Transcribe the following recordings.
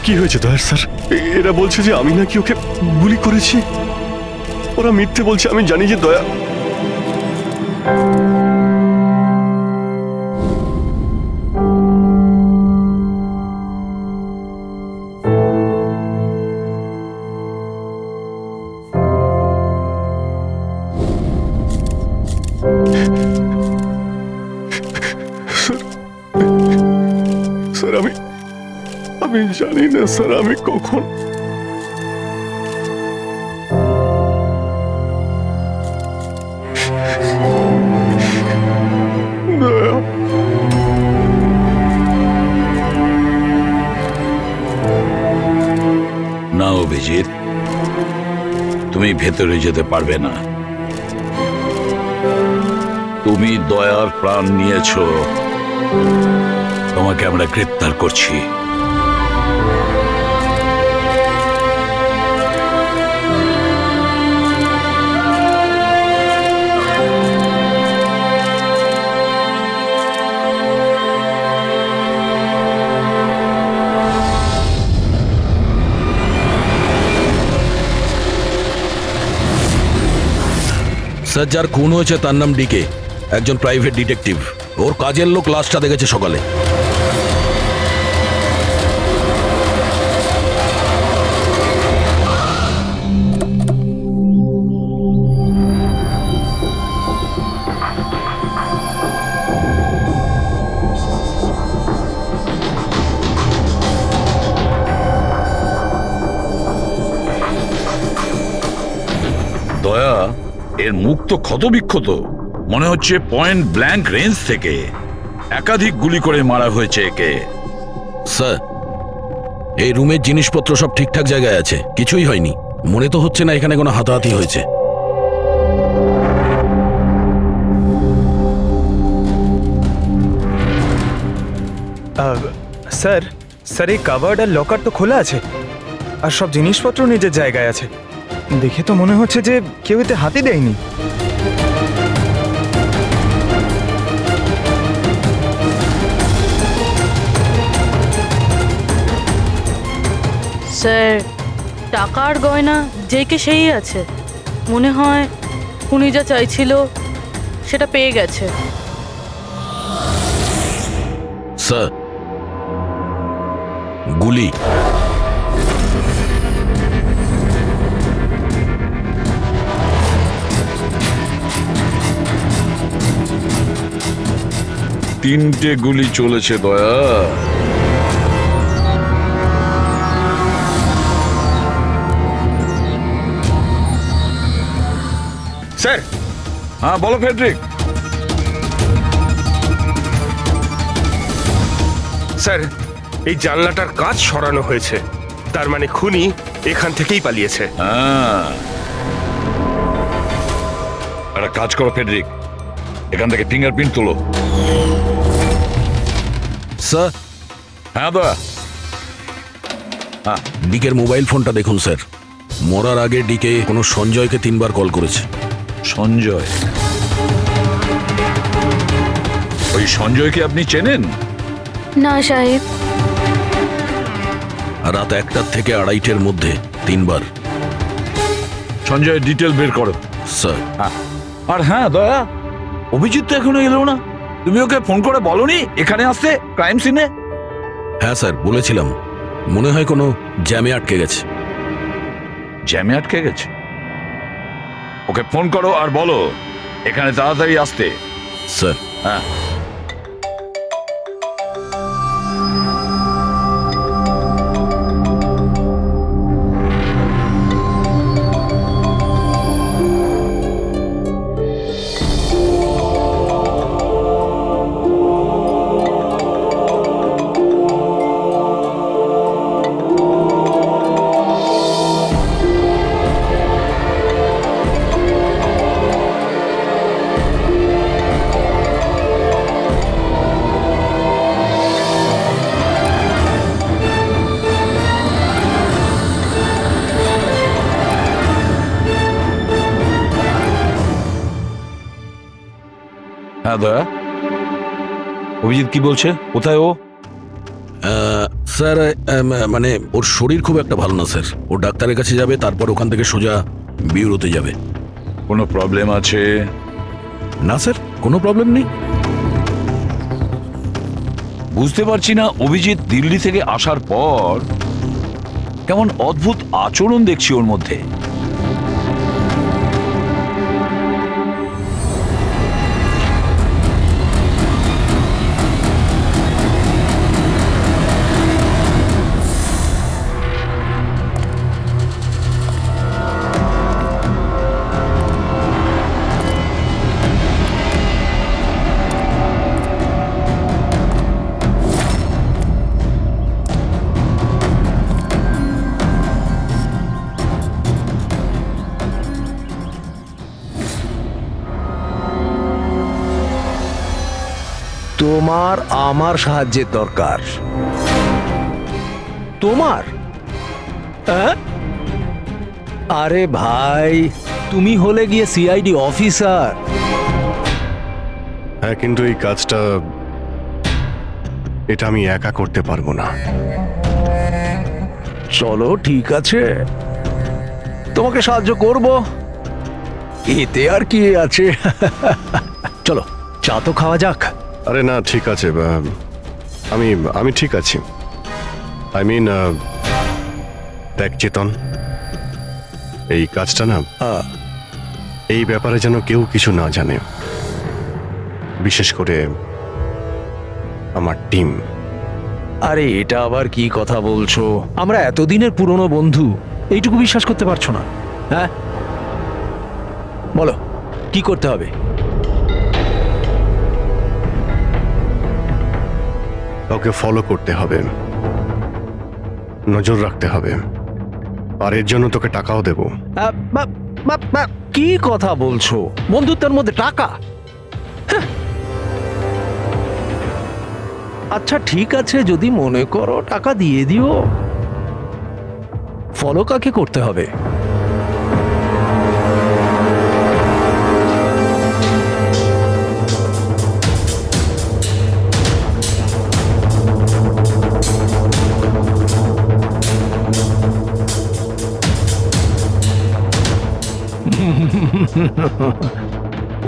কি হয়েছে দয়ার স্যার? এরা বলছে যে আমি নাকি ওকে গুলি করেছি। ওরা মিথ্যে বলছে, আমি জানি যে দয়া। স্যার আমি জানি না স্যার আমি কখন। না অভিজিৎ, তুমি ভেতরে যেতে পারবে না। তুমি দয়ার প্রাণ নিয়েছো, তোমাকে আমরা গ্রেপ্তার করছি। স্যার, যার খুন হয়েছে তার নাম ডিকে, একজন প্রাইভেট ডিটেকটিভ। ওর কাজের লোক লাশটা দেখেছে সকালে। দয়া, এর মুখ তো ক্ষতবিক্ষত, মনে হচ্ছে পয়েন্ট ব্ল্যাঙ্ক রেঞ্জ থেকে একাধিক গুলি করে মারা হয়েছে একে। স্যার, এই রুমের জিনিসপত্র সব ঠিকঠাক জায়গায় আছে, কিছুই হয়নি। মনে তো হচ্ছে না এখানে কোনো হাতাহাতি হয়েছে। স্যার স্যার এই কাভার্ড আর লকার তো খোলা আছে, আর সব জিনিসপত্র নিজের জায়গায় আছে। দেখে তো মনে হচ্ছে যে কেউ এতে হাতই দেয়নি। স্যার, টাকার গয়না যে কে সেই আছে। মনে হয় উনি যা চাইছিল সেটা পেয়ে গেছে। স্যার, গুলি। 3টে গুলি চলেছে দয়া। স্যার, হ্যাঁ বলো ফেডরিক। স্যার, এই জানলাটার কাঁচ সরানো হয়েছে, তার মানে খুনি এখান থেকেই পালিয়েছে। হ্যাঁ, একটা কাজ করো ফেডরিক, এখান থেকে ফিঙ্গারপ্রিন্ট তোলো। স্যার, হ্যাঁ দয়া। ডিকের মোবাইল ফোনটা দেখুন স্যার। মরার আগে ডিকে কোনো সঞ্জয়কে 3বার কল করেছে। সঞ্জয়? ওই সঞ্জয়কে আপনি চেনেন? না সাহেব। রাত 1টা থেকে 2:30-এর মধ্যে 3বার। সঞ্জয়ের ডিটেল বের করো। স্যার, আর হ্যাঁ দয়া, অভিজিৎ তো এখনো এলো না। তুমি ওকে ফোন করে বলনি এখানে আসতে ক্রাইম সিনে? হ্যাঁ স্যার বলেছিলাম, মনে হয় কোনো জ্যামে আটকে গেছে। জ্যামে আটকে গেছে? ওকে ফোন করো আর বলো এখানে তাড়াতাড়ি আসতে। স্যার, হ্যাঁ। হ্যাঁ দয়া, অভিজিৎ কি বলছে? কোথায় ও? স্যার মানে ওর শরীর খুব একটা ভালো না স্যার। ও ডাক্তারের কাছে যাবে, তারপর ওখান থেকে সোজা বিউরোতে যাবে। কোনো প্রবলেম আছে? না স্যার, কোনো প্রবলেম নেই। বুঝতে পারছি না, অভিজিৎ দিল্লি থেকে আসার পর কেমন অদ্ভুত আচরণ দেখছি ওর মধ্যে। তোমার আমার সাহায্যের দরকার। তোমার? আরে ভাই, তুমি হলে গিয়ে সিআইডি অফিসার। হ্যাঁ, কিন্তু এই কাজটা এটা আমি একা করতে পারবো না। চলো ঠিক আছে, তোমাকে সাহায্য করব, এতে আর কি আছে। চলো চা তো খাওয়া যাক। আরে না, ঠিক আছে, আমি আমি ঠিক আছি। আই মিন, দেখ চেতন, এই কাজটা না, এই ব্যাপারে যেন কেউ কিছু না জানে, বিশেষ করে আমার টিম। আরে এটা আবার কি কথা বলছো? আমরা এতদিনের পুরনো বন্ধু, এইটুকু বিশ্বাস করতে পারছো না? হ্যাঁ বলো কি করতে হবে? কাউকে ফলো করতে হবে, নজর রাখতে হবে, আর এর জন্য তোকে টাকাও দেবো। কি কথা বলছো? বন্ধুত্বের মধ্যে টাকা? হ্যাঁ। আচ্ছা ঠিক আছে, যদি মনে করো টাকা দিয়ে দিও। ফলো কাকে করতে হবে?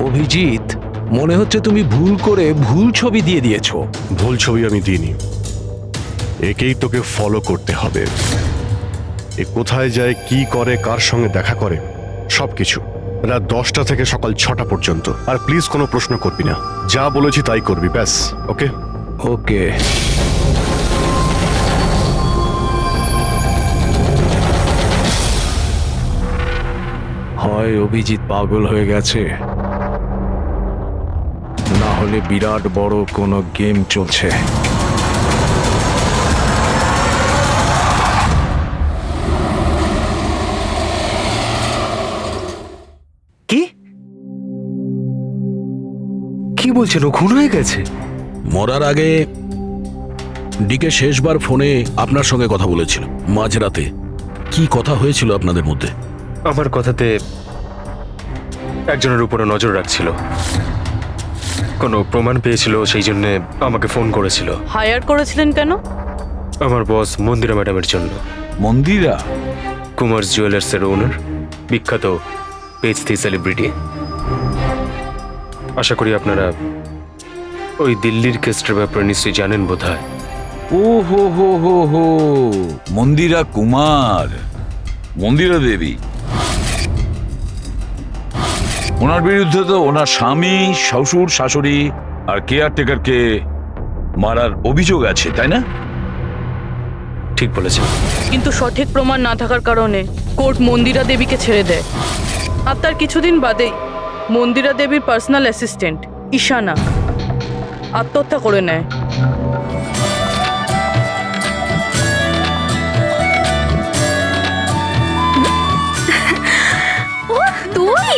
অভিজিৎ, মনে হচ্ছে তুমি ভুল করে ভুল ছবি দিয়ে দিয়েছো। ভুল ছবি আমি দিইনি, একেই তোকে ফলো করতে হবে। এ কোথায় যায়, কি করে, কার সঙ্গে দেখা করে, সবকিছু রাত 10টা থেকে সকাল 6টা পর্যন্ত। আর প্লিজ কোনো প্রশ্ন করবি না, যা বলেছি তাই করবি, ব্যাস। ওকে? ওকে। হয় অভিজিৎ পাগল হয়ে গেছে, না হলে বিরাট বড় কোনো গেম চলছে। কি কি বলছেন? ও খুন হয়ে গেছে? মরার আগে ডিকে শেষবার ফোনে আপনার সঙ্গে কথা বলেছিল মাঝরাতে। কি কথা হয়েছিল আপনাদের মধ্যে? আমার কথাতে একজনের উপরে নজর রাখছিল, কোনো প্রমাণ পেয়েছিল, সেই জন্য আমাকে ফোন করেছিল। হায়ার করেছিলেন কেন? আমার বস মন্দিরা ম্যাডামের জন্য। মন্দিরা? কুমার জুয়েলার্সের ওনার, বিখ্যাত পেজ 3 সেলিব্রিটি। আশা করি আপনারা ওই দিল্লির কেসটার ব্যাপারে নিশ্চয়ই জানেন বোধহয়। ও হো হো হো হো, মন্দিরা কুমার, মন্দিরা দেবী। ওনার বিরুদ্ধে তো ওনার স্বামী, শ্বশুর, শাশুড়ি আর কেয়ারটেকারকে মারার অভিযোগ আছে, তাই না? ঠিক বলেছেন। কিন্তু সঠিক প্রমাণ না থাকার কারণে কোর্ট মন্দিরা দেবীকে ছেড়ে দেয়। আর তার কিছুদিন বাদেই মন্দিরা দেবীর পার্সোনাল অ্যাসিস্ট্যান্ট ঈশানা আত্মহত্যা করে নেয়। তুই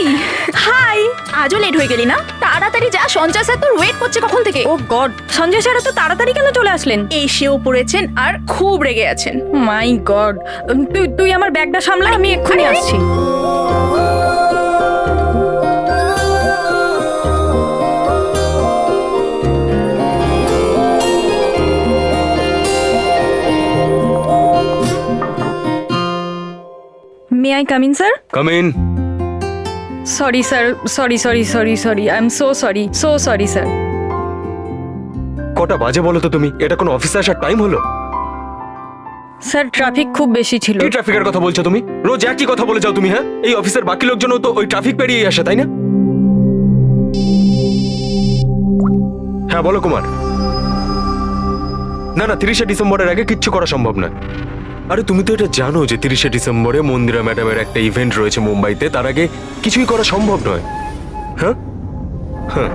হাই, আজও লেট হয়ে গেলি না? তাড়াতাড়ি যা, সঞ্জয় স্যার তোর ওয়েট করছে কখন থেকে। ও গড, সঞ্জয় স্যার তো তাড়াতাড়ি কেন চলে আসলেন? এসেও পড়েছেন আর খুব রেগে আছেন। মাই গড, তুই আমার ব্যাগটা সামলা, আমি এক্ষুনি আসছি। May I come in sir? Come in. Sorry sir, sorry I am so sorry sir. কটা বাজে বলো তো তুমি? এটা কোনো অফিসে আসার টাইম হলো? স্যার ট্রাফিক খুব বেশি ছিল। কি ট্রাফিকের কথা বলছো তুমি? রোজ একই কথা বলে যাও তুমি। হ্যাঁ, এই অফিসের বাকি লোকজনও তো ওই ট্রাফিক পেরিয়ে আসে, তাই না? হ্যাঁ বলো কুমার। না 30শে ডিসেম্বরের আগে কিচ্ছু করা সম্ভব না। আরে তুমি তো এটা জানো যে 30শে ডিসেম্বরে মন্দিরা ম্যাডামের একটা ইভেন্ট রয়েছে মুম্বাইতে, তার আগে কিছুই করা সম্ভব নয়। হ্যাঁ হ্যাঁ,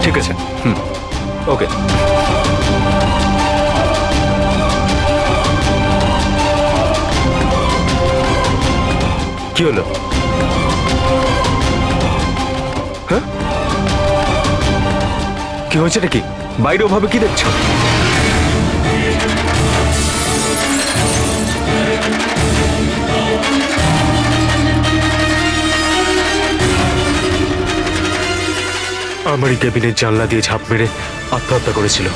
ঠিক আছে। ওকে। কি হলো? হ্যাঁ, কি হয়েছে নাকি? বাইরে ওভাবে কি দেখছো? আমারই কেবিনের জানলা দিয়ে ঝাঁপ মেরে আত্মহত্যা করেছিল।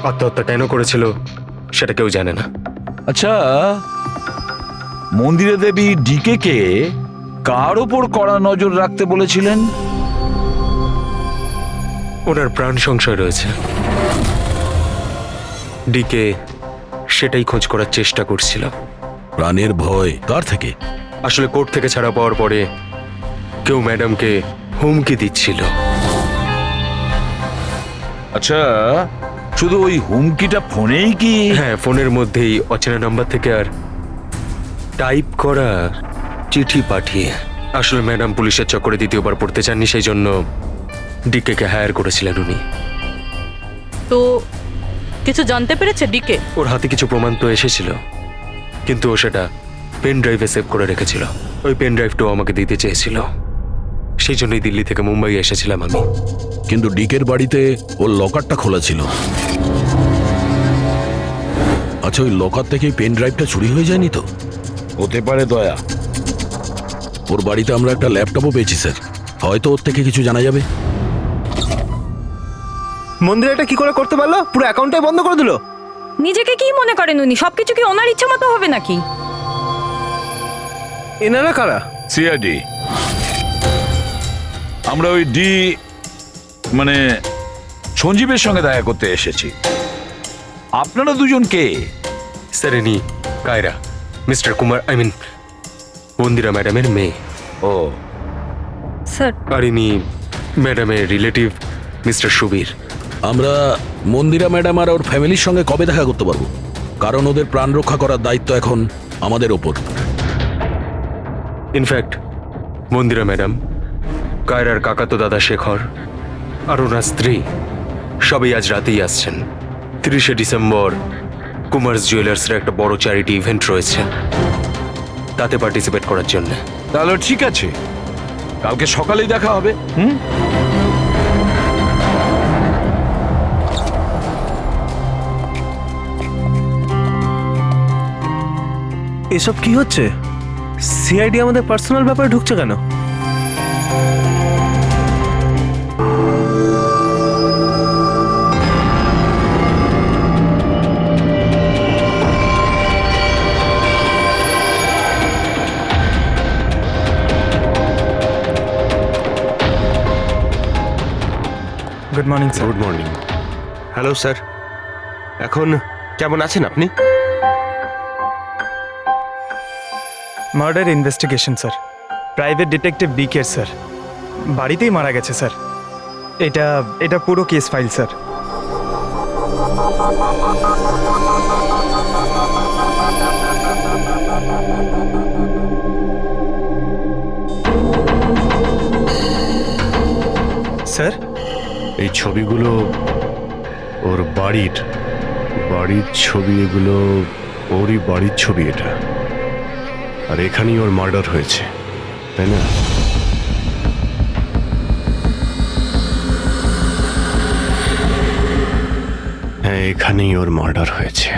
আত্মহত্যা কেন করেছিল সেটা কেউ জানে না। আচ্ছা, মন্দিরা দেবী ডিকে কে কার ওপর কড়া নজর রাখতে বলেছিলেন? ওনার প্রাণ সংশয় রয়েছে। ডিকে সেটাই খোঁজ করার চেষ্টা করছিল। প্রাণের ভয় কার থেকে? আসলে কোর্ট থেকে ছাড়া পাওয়ার পরে কেউ ম্যাডামকে হুমকি দিচ্ছিল। আচ্ছা, শুধু ওই হুমকিটা ফোনেই কি? হ্যাঁ, ফোনের মধ্যেই অচেনা নাম্বার থেকে আর টাইপ করা চিঠি পাঠিয়ে। আসলে ম্যাডাম পুলিশের চক্করে দ্বিতীয়বার পড়তে চাননি, সেই জন্য ডিকে হায়ার করেছিলেন উনি। তো কিছু জানতে পেরেছে ডিকে? ওর হাতে কিছু প্রমাণ তো এসেছিল, কিন্তু ও সেটা পেন ড্রাইভে সেভ করে রেখেছিল। ওই পেন ড্রাইভটাও আমাকে দিতে চেয়েছিল, সেই জন্যই দিল্লি থেকে মুম্বাই এসেছিলাম আমি। কিন্তু ডিকের বাড়িতে ওর লকারটা খোলা ছিল। আচ্ছা, ওই লকার থেকে পেন ড্রাইভটা চুরি হয়ে যায়নি তো? হতে পারে দয়া। ওর বাড়িতে আমরা একটা ল্যাপটপও পেয়েছি স্যার, হয়তো ওর থেকে কিছু জানা যাবে। মন্দির এটা কি করে করতে পারলো? পুরো অ্যাকাউন্টটাই বন্ধ করে দিল। নিজেকে কি মনে করেন উনি? সবকিছু কি ওনার ইচ্ছা মতো হবে নাকি? এনারা কারা? সিআইডি। আমরা ওই মানে সঞ্জীবের সঙ্গে দেখা করতে এসেছি। আপনারা দুজন কে? স্যার ইনি কায়রা, মিস্টার কুমার, মন্দিরা ম্যাডামের মেয়ে। ও, স্যার, আর ইনি ম্যাডামের রিলেটিভ মিস্টার সুবীর। আমরা মন্দিরা ম্যাডাম আর ওর ফ্যামিলির সঙ্গে কবে দেখা করতে পারবো? কারণ ওদের প্রাণ রক্ষা করার দায়িত্ব এখন আমাদের ওপর। ইনফ্যাক্ট মন্দিরা ম্যাডাম, কায়রার কাকাতো দাদা শেখর আর ওনার স্ত্রী সবাই আজ রাতেই আসছেন। 30শে ডিসেম্বর কুমার্স জুয়েলার্সের একটা বড় চ্যারিটি ইভেন্ট রয়েছে, তাতে পার্টিসিপেট করার জন্য। তাহলে ঠিক আছে, কালকে সকালেই দেখা হবে। এসব কি হচ্ছে? সিআইডি আমাদের পার্সোনাল ব্যাপারে ঢুকছে কেন? Good morning sir. Good morning. Hello sir, এখন কেমন আছেন আপনি? Murder investigation sir, private detective BK sir, বাড়িতেই মারা গেছে স্যার। এটা পুরো কেস ফাইল স্যার। স্যার, এই ছবিগুলো ওর বাড়ির ছবি, এগুলো ওরই বাড়ির ছবি এটা। আর এখানেই ওর মার্ডার হয়েছে, তাই না? হ্যাঁ, এখানেই ওর মার্ডার হয়েছে।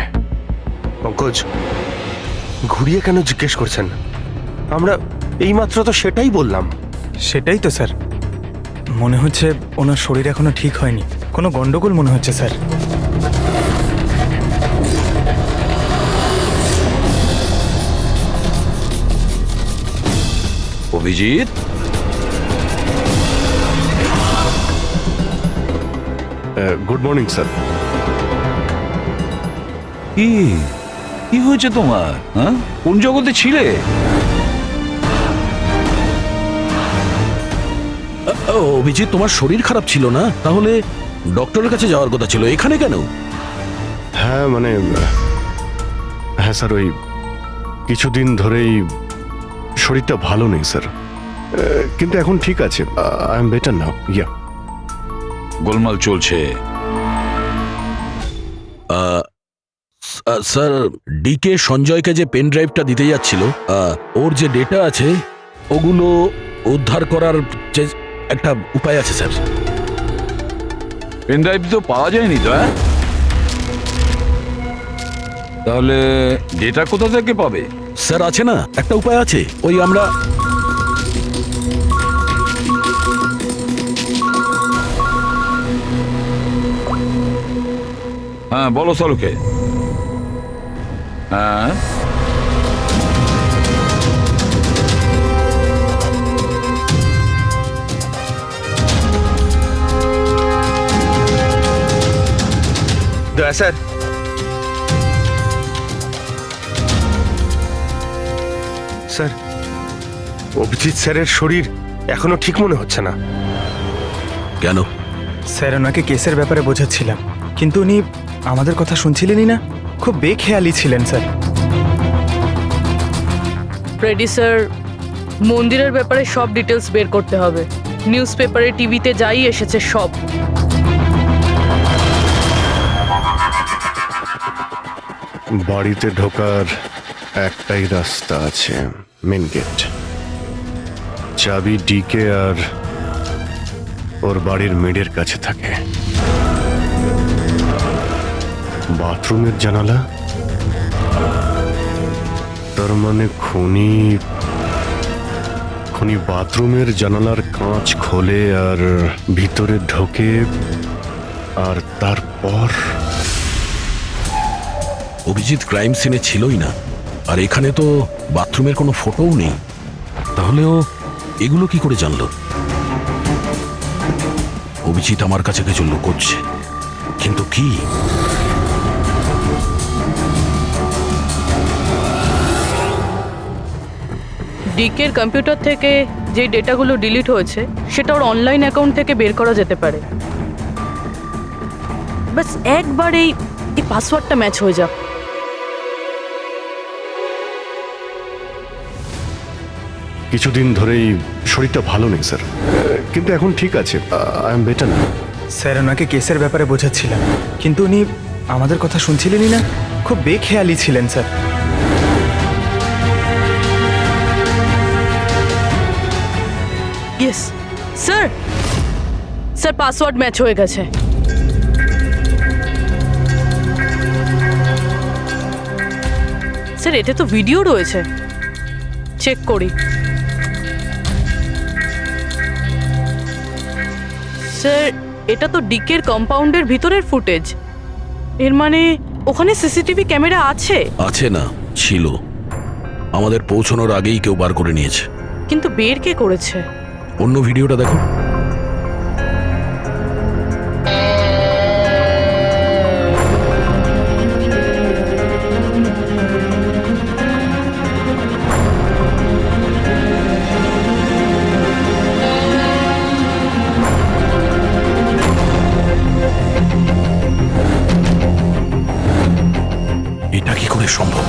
পঙ্কজ, ঘুরিয়ে কেন জিজ্ঞেস করছেন? আমরা এইমাত্র তো সেটাই বললাম। সেটাই তো স্যার, মনে হচ্ছে ওনার শরীর এখনো ঠিক হয়নি, কোনো গন্ডগোল মনে হচ্ছে sir. Abhijit, good morning sir. কি হয়েছে তোমার? হ্যাঁ, কোন জগতে ছিলে? অভিজিৎ, তোমার শরীর খারাপ ছিল না? তাহলে ডক্টরের কাছে যাওয়ার কথা ছিল, এখানে কেন? হ্যাঁ হ্যাঁ স্যার, ওই কিছুদিন ধরেই শরীরটা ভালো নেই স্যার, কিন্তু এখন ঠিক আছে। I am better now. Yeah, গোলমাল চলছে। স্যার, ডিকে সঞ্জয়কে যে পেন ড্রাইভটা দিতে যাচ্ছিল, ওর যে ডেটা আছে ওগুলো উদ্ধার করার যে একটা উপায় আছে স্যার। পেন ড্রাইভ তো পাওয়া যায়নি তো। তাহলে ডেটা কোথা থেকে পাবে? স্যার, আছে না একটা উপায় আছে, ওই আমরা হ্যাঁ, বলো সালুকে। হ্যাঁ, দয়া স্যার, স্যার অভিজিৎ স্যারের শরীর এখনো ঠিক মনে হচ্ছে না। কেন? স্যার, ওনাকে কেসের ব্যাপারে বোঝাচ্ছিলাম, কিন্তু উনি আমাদের কথা শুনছিলেনই না, খুব বেখেয়ালি ছিলেন স্যার। ফ্রেডি স্যার, মন্দিরের ব্যাপারে সব ডিটেলস বের করতে হবে। নিউজ পেপারে, টিভিতে যাই এসেছে সব। বাড়িতে ঢোকার একটাই রাস্তা আছে, মেন গেট। চাবি ডিকে আর ওর বাড়ির মেডের কাছে থাকে। বাথরুমের জানালা তার মানে খুনি খুনি বাথরুমের জানালার কাঁচ খোলে আর ভিতরে ঢোকে, আর তারপর অভিজিৎ ক্রাইম সিনে ছিলই না, আর এখানে তো বাথরুমের কোনো ফটোও নেই। তাহলেও এগুলো কি করে জানলো? অভিজিৎ আমার কাছে কিছু লুকোচ্ছে, কিন্তু কি? ডিকের কম্পিউটার থেকে যে ডেটাগুলো ডিলিট হয়েছে সেটা ওর অনলাইন অ্যাকাউন্ট থেকে বের করা যেতে পারে। বাস একবার এই পাসওয়ার্ডটা ম্যাচ হয়ে যাক। কিছুদিন ধরেই শরীরটা ভালো নেই স্যার, কিন্তু এখন ঠিক আছে। আই এম বেটার না। স্যার ওনাকে কেসের ব্যাপারে বোঝাচ্ছিলাম, কিন্তু উনি আমাদের কথা শুনছিলেনই না। খুব বেখেয়ালি ছিলেন sir. Yes sir, sir password match হয়ে গেছে। স্যার এতে তো ভিডিও রয়েছে, চেক করি। স্যার এটা তো ডিকের কম্পাউন্ডের ভিতরের ফুটেজ। এর মানে ওখানে সিসিটিভি ক্যামেরা আছে? আছে না, ছিল। আমাদের পৌঁছানোর আগেই কেউ বার করে নিয়েছে। কিন্তু বের কে করেছে? অন্য ভিডিওটা দেখো। এটা কি করে সম্ভব?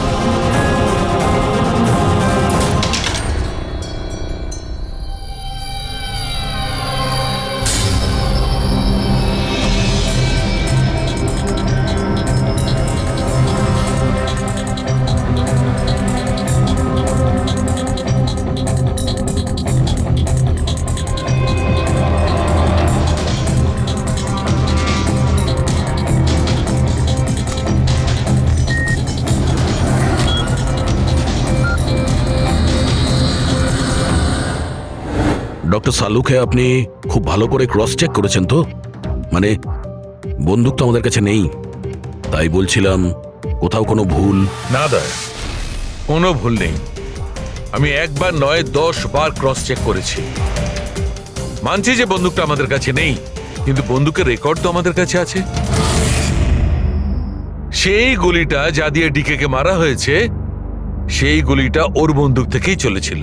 ডক্টর সালুকে আপনি খুব ভালো করে ক্রস চেক করেছেন তো? মানে বন্দুক তো আমাদের কাছে নেই, তাই বলছিলাম কোথাও কোনো ভুল? না দা, কোনো ভুল নেই। আমি একবার নয় 10 বার ক্রস চেক করেছি। মানছি যে বন্দুকটা আমাদের কাছে নেই, কিন্তু বন্দুকের রেকর্ড তো আমাদের কাছে আছে। সেই গুলিটা যা দিয়ে ডিকে মারা হয়েছে, সেই গুলিটা ওর বন্দুক থেকেই চলেছিল।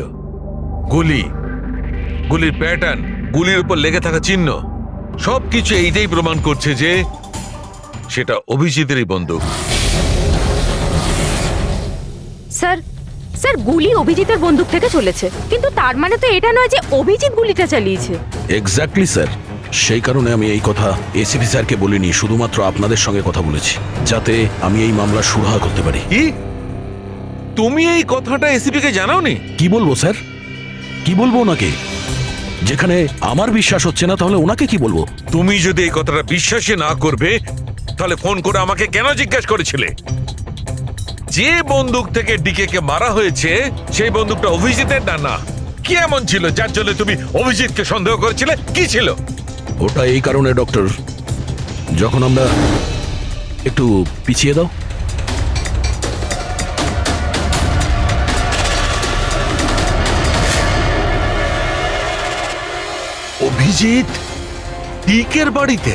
গুলির প্যাটার্ন, গুলির উপর লেগে থাকা চিহ্ন, সবকিছু এইটাই প্রমাণ করছে যে সেটা অভিজিতেরই বন্দুক। স্যার স্যার গুলি অভিজিতের বন্দুক থেকে চলেছে, কিন্তু তার মানে তো এটা নয় যে অভিজিৎ গুলিটা চালিয়েছে। এক্স্যাক্টলি স্যার, সেই কারণে আমি এই কথা এসিপি স্যারকে বলিনি, শুধুমাত্র আপনাদের সঙ্গে কথা বলেছি, যাতে আমি এই মামলা সুরাহা করতে পারি। কি তুমি এই কথাটা এসিপি কে জানাওনি? কি বলবো স্যার, কি বলবো ওনাকে? যেখানে আমার বিশ্বাস হচ্ছে না, তাহলে ওনাকে কি বলবো? তুমি যদি এই কথাটা বিশ্বাসই না করবে, তাহলে ফোন করে আমাকে কেন জিজ্ঞাসা করেছিলে? যে বন্দুক থেকে ডিকে কে মারা হয়েছে সেই বন্দুকটা অভিজিতের না? কি এমন ছিল যার জন্য তুমি অভিজিৎকে সন্দেহ করেছিলে? কি ছিল ওটা? এই কারণে ডক্টর, যখন আমরা একটু পিছিয়ে দাও। অভিজিৎ ডিকের বাড়িতে,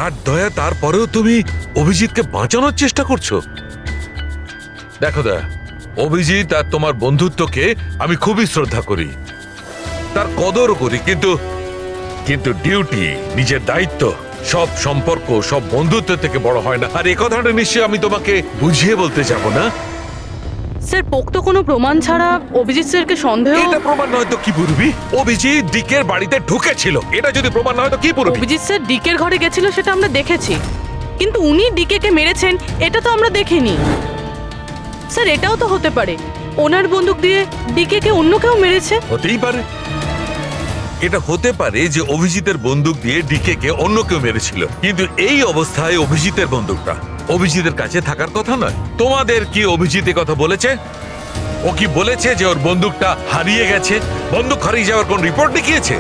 আর দয়া তারপরেও তুমি অভিজিৎকে বাঁচানোর চেষ্টা করছো। দেখো দয়া, অভিজিৎ আর তোমার বন্ধুত্বকে আমি খুবই শ্রদ্ধা করি, তার কদরও করি, কিন্তু ডিউটি, নিজের দায়িত্ব, সব সম্পর্ক সব বন্ধুত্ব থেকে বড় হয় না। আর এই কথাটা নিশ্চয়ই আমি তোমাকে বুঝিয়ে বলতে যাব না। স্যার পোক্ত কোনো প্রমাণ ছাড়া অভিজিৎ স্যারকে সন্দেহ? এটা প্রমাণ নয় তো কি পুরবি? অভিজিৎ ডিকের বাড়িতে ঢুকেছিল, এটা যদি প্রমাণ নয় তো কি পুরবি? অভিজিৎ স্যার ডিকের ঘরে গেছিল সেটা আমরা দেখেছি, কিন্তু উনি ডিকেকে মেরেছেন এটা তো আমরা দেখিনি। স্যার এটাও তো হতে পারে ওনার বন্দুক দিয়ে ডিকেকে অন্য কেউ মেরেছে। হতেই পারে, এটা হতে পারে যে অভিজিতের বন্দুক দিয়ে ডিকে কে অন্য কেউ মেরেছিল, কিন্তু এই অবস্থায় অভিজিতের বন্দুকটা অভিজিতের কাছে থাকার কথা নয়। তোমাদের কি অভিজিৎ এ কথা বলেছে? ও কি বলেছে যে ওর বন্দুকটা হারিয়ে গেছে? বন্দুক হারিয়ে যাওয়ার কোন রিপোর্ট দেখিয়েছে?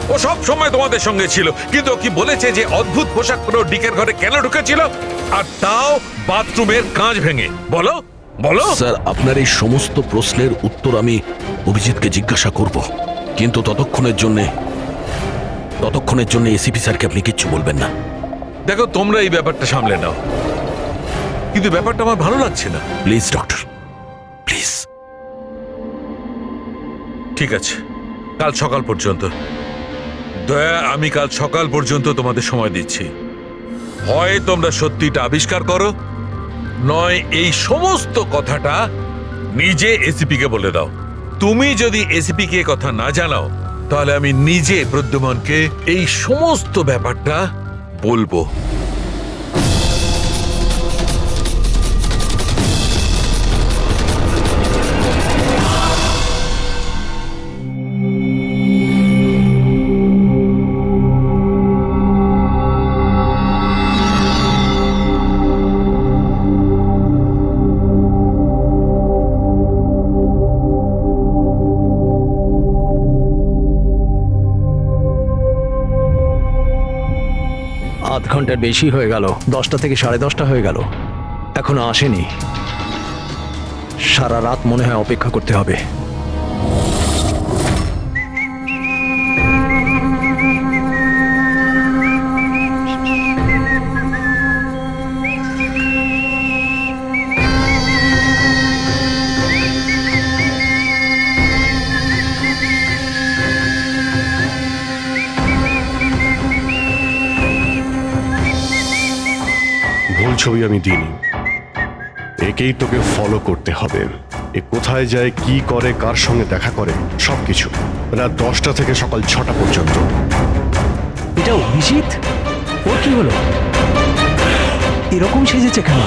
ও সব সময় তোমাদের সঙ্গে ছিল, কিন্তু ও কি বলেছে যে অদ্ভুত পোশাক পরে ডিকের ঘরে কেন ঢুকেছিল, আর তাও বাথরুমের কাঁচ ভেঙে? বলো বলো। স্যার, আপনার এই সমস্ত প্রশ্নের উত্তর আমি অভিজিৎকে জিজ্ঞাসা করব, কিন্তু ততক্ষণের জন্য এসিপি স্যারকে আপনি কিচ্ছু বলবেন না। দেখো, তোমরা এই ব্যাপারটা সামলে নাও, কিন্তু ব্যাপারটা আমার ভালো লাগছে না। Please doctor, please. ঠিক আছে, কাল সকাল পর্যন্ত। দয়া, আমি কাল সকাল পর্যন্ত তোমাদের সময় দিচ্ছি। হয় তোমরা সত্যিটা আবিষ্কার করো, নয় এই সমস্ত কথাটা নিজে এসিপি কে বলে দাও। তুমি যদি এসিপি কে কথা না জানাও, তাহলে আমি নিজে প্রদ্যুমনকে এই সমস্ত ব্যাপারটা বলবো। আধ ঘন্টার বেশি হয়ে গেল, 10টা থেকে 10:30 হয়ে গেল, এখনো আসেনি। সারা রাত মনে হয় অপেক্ষা করতে হবে। ভুল ছবি আমি দিইনি, একেই তোকে ফলো করতে হবে। এ কোথায় যায়, কি করে, কার সঙ্গে দেখা করে, সবকিছু। রাত 10টা থেকে সকাল 6টা পর্যন্ত। এটা অভিজিৎ? ওর কি হলো? এরকম সেজেছে কেন?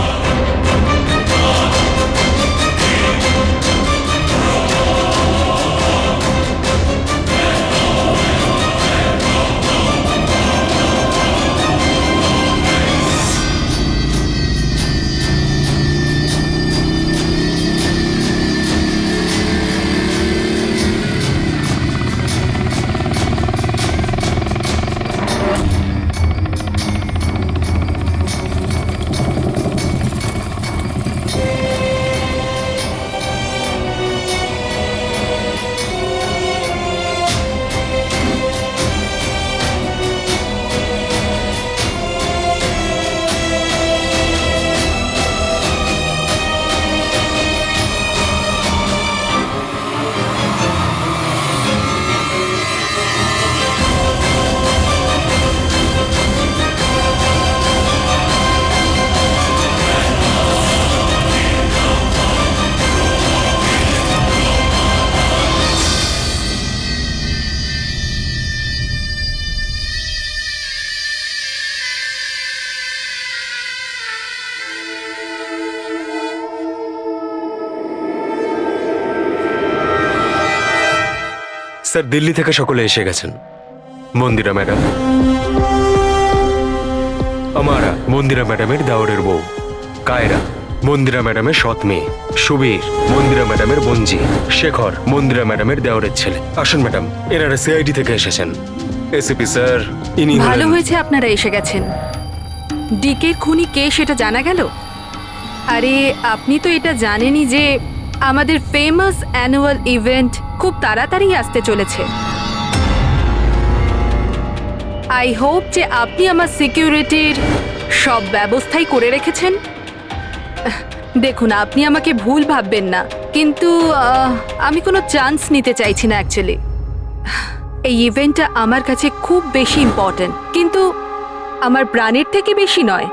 স্যার, দিল্লি থেকে সকলে এসে গেছেন। মন্দিরা ম্যাডাম, আমারা মন্দিরা ম্যাডামের দাওরের বউ। কায়রা, মন্দিরা ম্যাডামের সৎ মেয়ে। সুবীর, মন্দিরা ম্যাডামের বোনজি। শেখর, মন্দিরা ম্যাডামের দেওরের ছেলে। আসুন ম্যাডাম, এনারা সিআইডি থেকে এসেছেন। এসিপি স্যার, ইনি ভালো হলেন- হয়েছে আপনারা এসে গেছেন। ডিকের খুনি কে সেটা জানা গেল? আরে আপনি তো এটা জানেনই যে আমাদের ফেমাস অ্যানুয়াল ইভেন্ট খুব তাড়াতাড়ি আসতে চলেছে। আই হোপ যে আপনি আমার সিকিউরিটির সব ব্যবস্থাই করে রেখেছেন। দেখুন, আপনি আমাকে ভুল ভাববেন না, কিন্তু আমি কোনো চান্স নিতে চাইছি না অ্যাকচুয়ালি। এই ইভেন্টটা আমার কাছে খুব বেশি ইম্পর্ট্যান্ট, কিন্তু আমার প্রাণের থেকে বেশি নয়।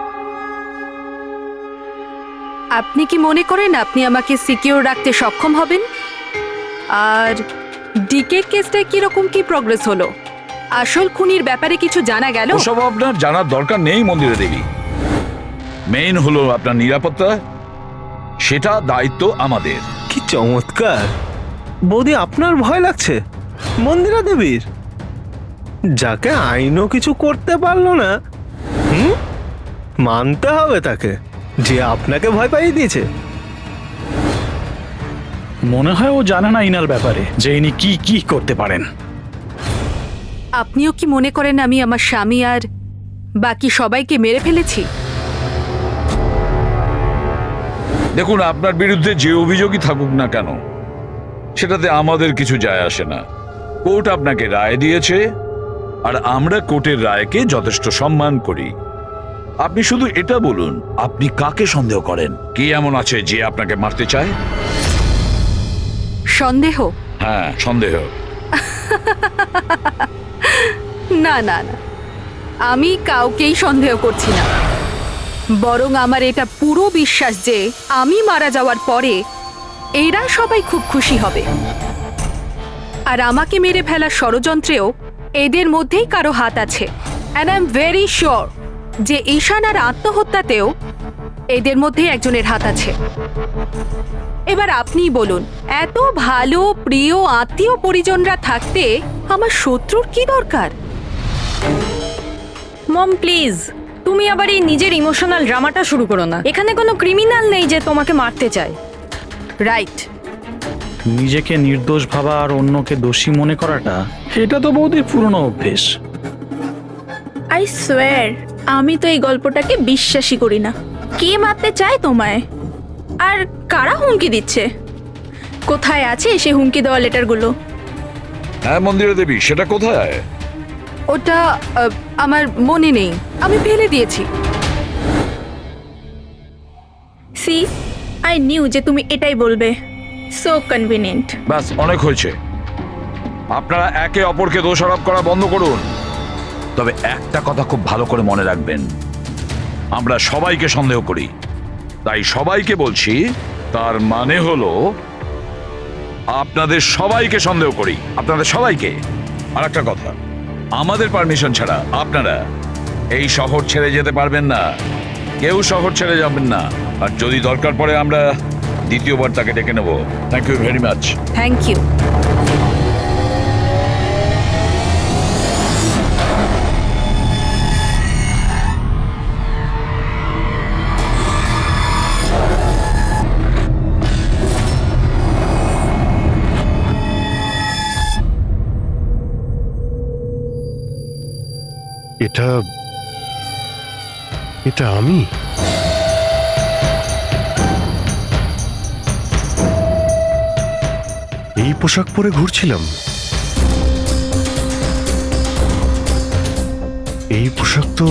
আপনি কি মনে করেন আপনি আমাকে সিকিউর রাখতে সক্ষম হবেন? আর ডিকের কেসটায় কিরকম কি প্রগ্রেস হলো? আসল খুনির ব্যাপারে কিছু জানা গেল? ওসব আপনার জানার দরকার নেই মন্দিরা দেবী। মেইন হলো আপনার নিরাপত্তা, সেটা দায়িত্ব আমাদের। কি চমৎকার বৌদি, আপনার ভয় লাগছে মন্দিরা দেবীর, যাকে আইনও কিছু করতে পারলো না। মানতে হবে তাকে যে আপনাকে ভয় পাইয়ে দিয়েছে। মনে হয় ও জানে না ইনার ব্যাপারে যে ইনি কি কি করতে পারেন। আপনিও কি মনে করেন আমি আমার স্বামী আর বাকি সবাইকে মেরে ফেলেছি? দেখুন, আপনার বিরুদ্ধে যে অভিযোগই থাকুক না কেন, সেটাতে আমাদের কিছু যায় আসে না। কোর্ট আপনাকে রায় দিয়েছে, আর আমরা কোর্টের রায়কে যথেষ্ট সম্মান করি। আপনি শুধু এটা বলুন, আপনি কাকে সন্দেহ করেন? কে এমন আছে যে আপনাকে মারতে চায়? সন্দেহ? হ্যাঁ, সন্দেহ। না না না, আমি কাউকেই সন্দেহ করছি না। বরং আমার এটা পুরো বিশ্বাস যে আমি মারা যাওয়ার পরে এরা সবাই খুব খুশি হবে, আর আমাকে মেরে ফেলার ষড়যন্ত্রেও এদের মধ্যেই কারো হাত আছে। And I am very sure যে ঈশানার আত্মহত্যাতেও এদের মধ্যেই একজনের হাত আছে। এবার আপনিই বলুন, এত ভালো প্রিয় আত্মীয় পরিজনরা থাকতে আমার শত্রুর কি দরকার? মম প্লিজ, তুমি আবার এই নিজের ইমোশনাল ড্রামাটা শুরু করো না। এখানে কোনো ক্রিমিনাল নেই যে তোমাকে মারতে চায়। রাইট। নিজেকে নির্দোষ ভাবা আর অন্যকে দোষী মনে করাটা, এটা তো বৌদির পুরনো অভ্যেস। আই সোয়ার, আমি তো এই গল্পটাকে বিশ্বাসই করি না। কে মারতে চায় তোমায়? আর কারা হুমকি দিচ্ছে? কোথায় আছে সে হুমকি দেওয়া লেটারগুলো? হ্যাঁ মন্দিরা দেবী, সেটা কোথায়? ওটা আমার মনে নেই, আমি ফেলে দিয়েছি। সি, আই নিউ যে তুমি এটাই বলবে। So convenient. ব্যাস, অনেক হয়েছে। আপনারা একে অপরকে দোষারোপ করা বন্ধ করুন। তবে একটা কথা খুব ভালো করে মনে রাখবেন, আমরা সবাইকে সন্দেহ করি। তাই সবাইকে বলছি, তার মানে হলো আপনাদের সবাইকে সন্দেহ করি, আপনাদের সবাইকে। আর একটা কথা, আমাদের পারমিশন ছাড়া আপনারা এই শহর ছেড়ে যেতে পারবেন না। কেউ শহর ছেড়ে যাবেন না। আর যদি দরকার পড়ে আমরা দ্বিতীয়বার তাকে ডেকে নেব। Thank you very much. Thank you. এটা এটা আমি? এই পোশাক পরে ঘুরছিলাম? এই পোশাক তো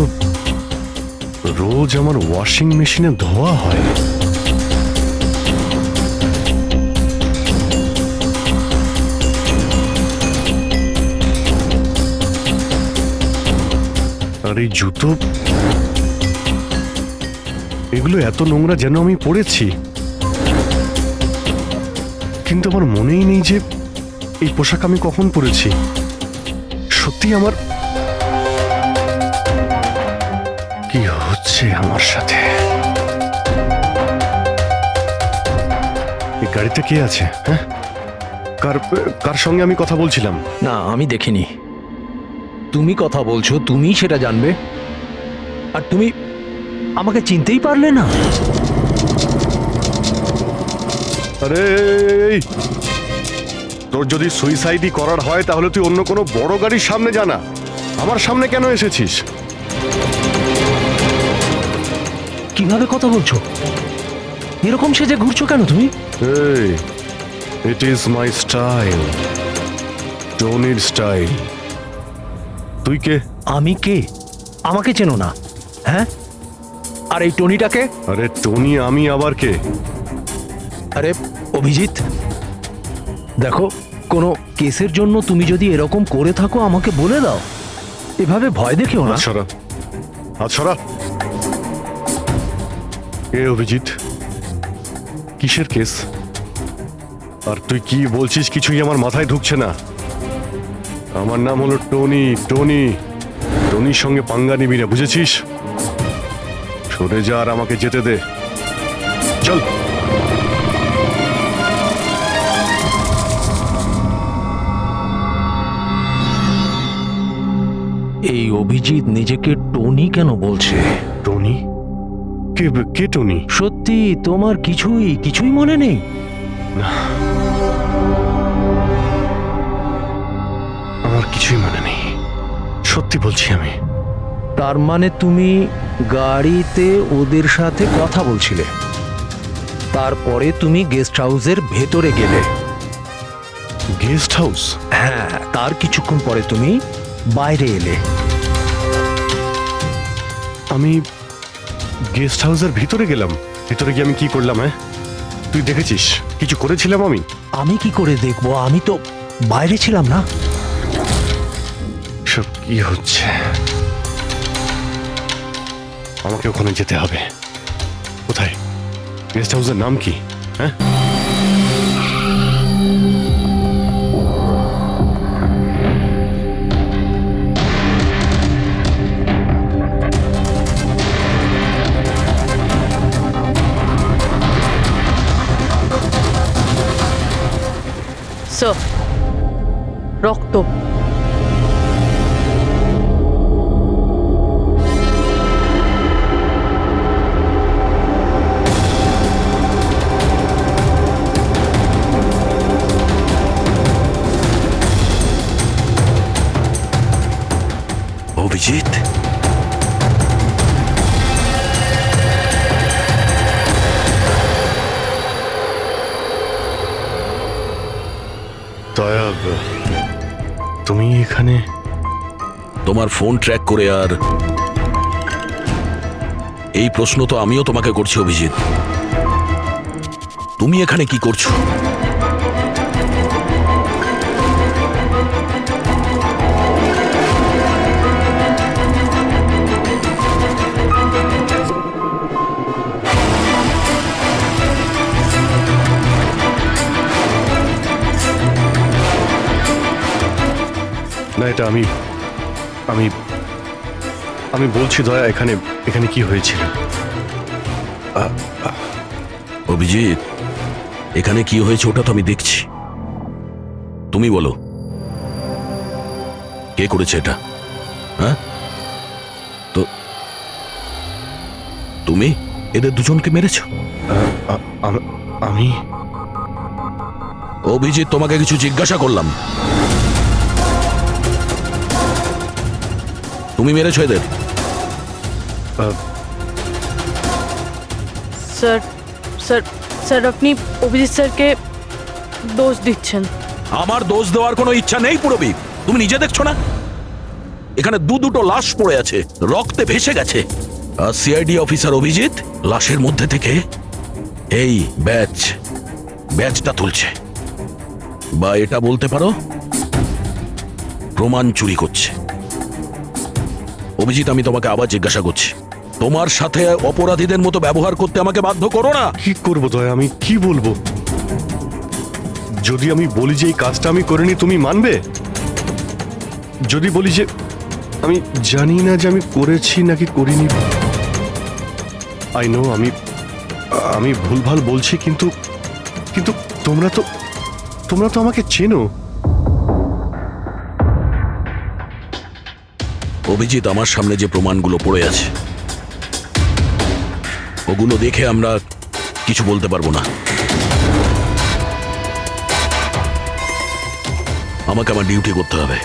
রোজ আমার ওয়াশিং মেশিনে ধোয়া হয়। আর এই জুতো, এগুলো এত নোংরা যেন আমি পরেছি, কিন্তু আমার মনেই নেই যে এই পোশাক আমি কখন পরেছি। সত্যি আমার কি হচ্ছে আমার সাথে? এই গাড়িতে কে আছে? হ্যাঁ, কার কার সঙ্গে আমি কথা বলছিলাম? না, আমি দেখিনি। তুমি কথা বলছো, তুমি সেটা জানবে। আর তুমি আমাকে চিনতেই পারলে না? আরে তোর যদি সুইসাইডই করার হয় তাহলে তুই অন্য কোনো বড় গাড়ির সামনে জানা। আমার সামনে কেন এসেছিস? কিভাবে কথা বলছো? এরকম সেজে ঘুরছো কেন তুমি? এই, ইট ইজ মাই স্টাইল, টনির স্টাইল। তুই কে? আমি কে? আমাকে চেনো না? হ্যাঁ, আর এই টনিটাকে? আরে টনি আমি আবার কে? আরে অভিজিৎ, দেখো, কোনো কেসের জন্য তুমি যদি এরকম করে থাকো আমাকে বলে দাও। এভাবে ভয় দেখিও না। আচ্ছা আচ্ছা, এ অভিজিৎ, কিসের কেস? আর তুই কি বলছিস কিছুই আমার মাথায় ঢুকছে না। আমার নাম হলো টনি। টনির সঙ্গে পাঙ্গা নিবি না, বুঝেছিস? সরে যা আর আমাকে যেতে দে। চল। এই অভিজিৎ নিজেকে টনি কেন বলছে? টনি? কে কে টনি? সত্যি তোমার কিছুই মনে নেই? আমার কিছুই মনে নেই, সত্যি বলছি আমি। তার মানে তুমি গাড়িতে ওদের সাথে কথা বলছিলে, তারপরে তুমি গেস্ট হাউসের ভেতরে গেলে। Guest house? হ্যাঁ, তার কিছুক্ষণ পরে তুমি বাইরে এলে। আমি গেস্ট হাউসের ভিতরে গেলাম? ভিতরে গিয়ে আমি কি করলাম? হ্যাঁ, তুই দেখেছিস কিছু করেছিলাম আমি? আমি কি করে দেখবো, আমি তো বাইরে ছিলাম না। সব কি হচ্ছে? আমাকে ওখানে যেতে হবে। কোথায়? গেস্ট হাউসের নাম কি? হ্যাঁ, স্যার, রক্ত। অভিজিৎ, দয়া, তুমি এখানে? তোমার ফোন ট্র্যাক করে আর এই প্রশ্ন তো আমিও তোমাকে করছি অভিজিৎ, তুমি এখানে কি করছো? না, এটা আমি আমি আমি বলছি দয়া, এখানে এখানে কি হয়েছিল? অভিজিৎ, এখানে কি হয়েছে ওটা তো আমি দেখছি, তুমি বলো কে করেছে এটা? হ্যাঁ, তো তুমি এদের দুজনকে মেরেছ? আমি? অভিজিৎ, তোমাকে কিছু জিজ্ঞাসা করলাম, তুমি মেরেছ এদের? স্যার স্যার স্যার, আপনি অভিজিৎ স্যারকে দোষ দিচ্ছেন। আমার দোষ দেওয়ার কোনো ইচ্ছা নেই পুরবি, তুমি নিজে দেখছো না এখানে দুটো লাশ পড়ে আছে, রক্তে ভেসে গেছে, আর সিআইডি অফিসার অভিজিৎ লাশের মধ্যে থেকে এই ব্যাজটা তুলছে, বা এটা বলতে পারো প্রমাণ চুরি করছে। অভিজিৎ, আমি তোমাকে আবার জিজ্ঞাসা করছি, তোমার সাথে অপরাধীদের মতো ব্যবহার করতে আমাকে বাধ্য করো না। কি করবো দয়া, আমি কি বলবো? যদি আমি বলি যে এই কাজটা আমি করিনি, তুমি মানবে? যদি বলি যে আমি জানি না যে আমি করেছি নাকি করিনি, আই নো আমি ভুলভাল বলছি, কিন্তু কিন্তু তোমরা তো আমাকে চেনো। অভিজিৎ, আমার সামনে যে প্রমাণগুলো পড়ে আছে ওগুলো দেখে আমরা কিছু বলতে পারবো না। আমাকে আমার ডিউটি করতে হবে।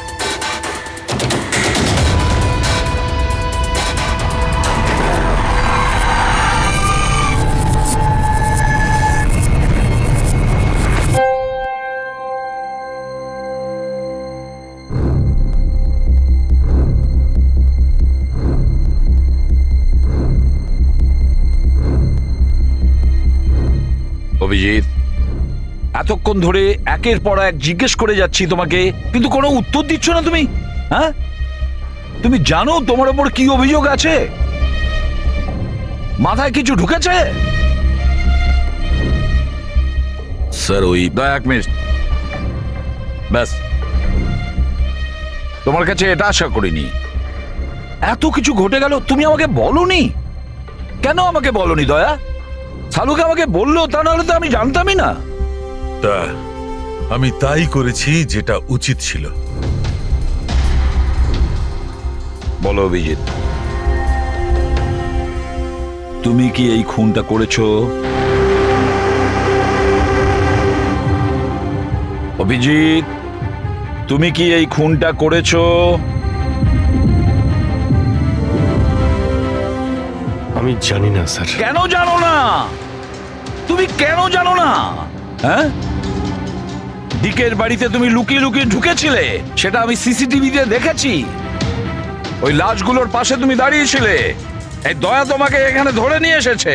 অভিজিৎ, এতক্ষণ ধরে একের পর এক জিজ্ঞেস করে যাচ্ছি তোমাকে, কিন্তু কোনো উত্তর দিচ্ছ না তুমি। হ্যাঁ, তুমি জানো তোমার ওপর কি অভিযোগ আছে? মাথায় কিছু ঢুকেছে? স্যার, ওই এক মিনিট, ব্যাস, তোমার কাছে এটা আশা করিনি। এত কিছু ঘটে গেল, তুমি আমাকে বলনি কেন? আমাকে বলনি দয়া? শালুকে আমাকে বললো, তা নাহলে তো আমি জানতামই না। তা আমি তাই করেছি যেটা উচিত ছিল। বলো অভিজিৎ। তুমি কি এই খুনটা করেছো? অভিজিৎ, তুমি কি এই খুনটা করেছো? আমি জানি না স্যার। কেন জানো না? তুমি কেন জানো না? হ্যাঁ, ডিকের বাড়িতে তুমি লুকিয়ে লুকিয়ে ঢুকেছিলে, সেটা আমি সিসিটিভিতে দেখেছি। ওই লাশগুলোর পাশে তুমি দাঁড়িয়েছিলে। এই দয়া তোমাকে এখানে ধরে নিয়ে এসেছে।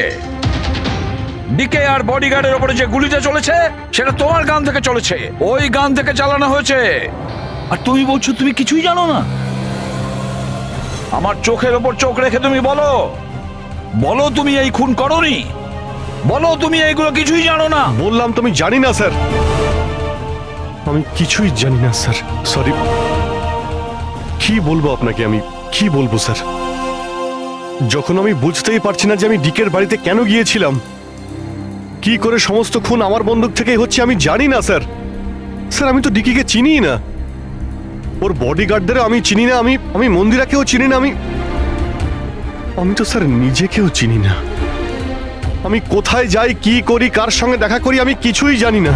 ডিকে আর বডিগার্ডের উপরে যে গুলিটা চলেছে সেটা তোমার গান থেকে চলেছে, ওই গান থেকে চালানো হয়েছে। আর তুমি বলছো তুমি কিছুই জানো না? আমার চোখের ওপর চোখ রেখে তুমি বলো, বলো তুমি এই খুন করোনি, বলো তুমি এইগুলো কিছুই জানো না। বললাম তুমি জানি না স্যার, আমি কিছুই জানি না স্যার। সরি। কি বলবো আপনাকে, আমি কি বলবো স্যার? যখন আমি বুঝতেই পারছি না যে আমি ডিকের বাড়িতে কেন গিয়েছিলাম, কি করে সমস্ত খুন আমার বন্দুক থেকেই হচ্ছে, আমি জানি না স্যার। স্যার আমি তো ডিকিকে চিনি না, ওর বডিগার্ডদের আমি চিনি না, আমি মন্দিরাকেও চিনি না, আমি তো স্যার নিজেকেও চিনি না। আমি কোথায় যাই, কি করি, কার সঙ্গে দেখা করি, আমি কিছুই জানি না।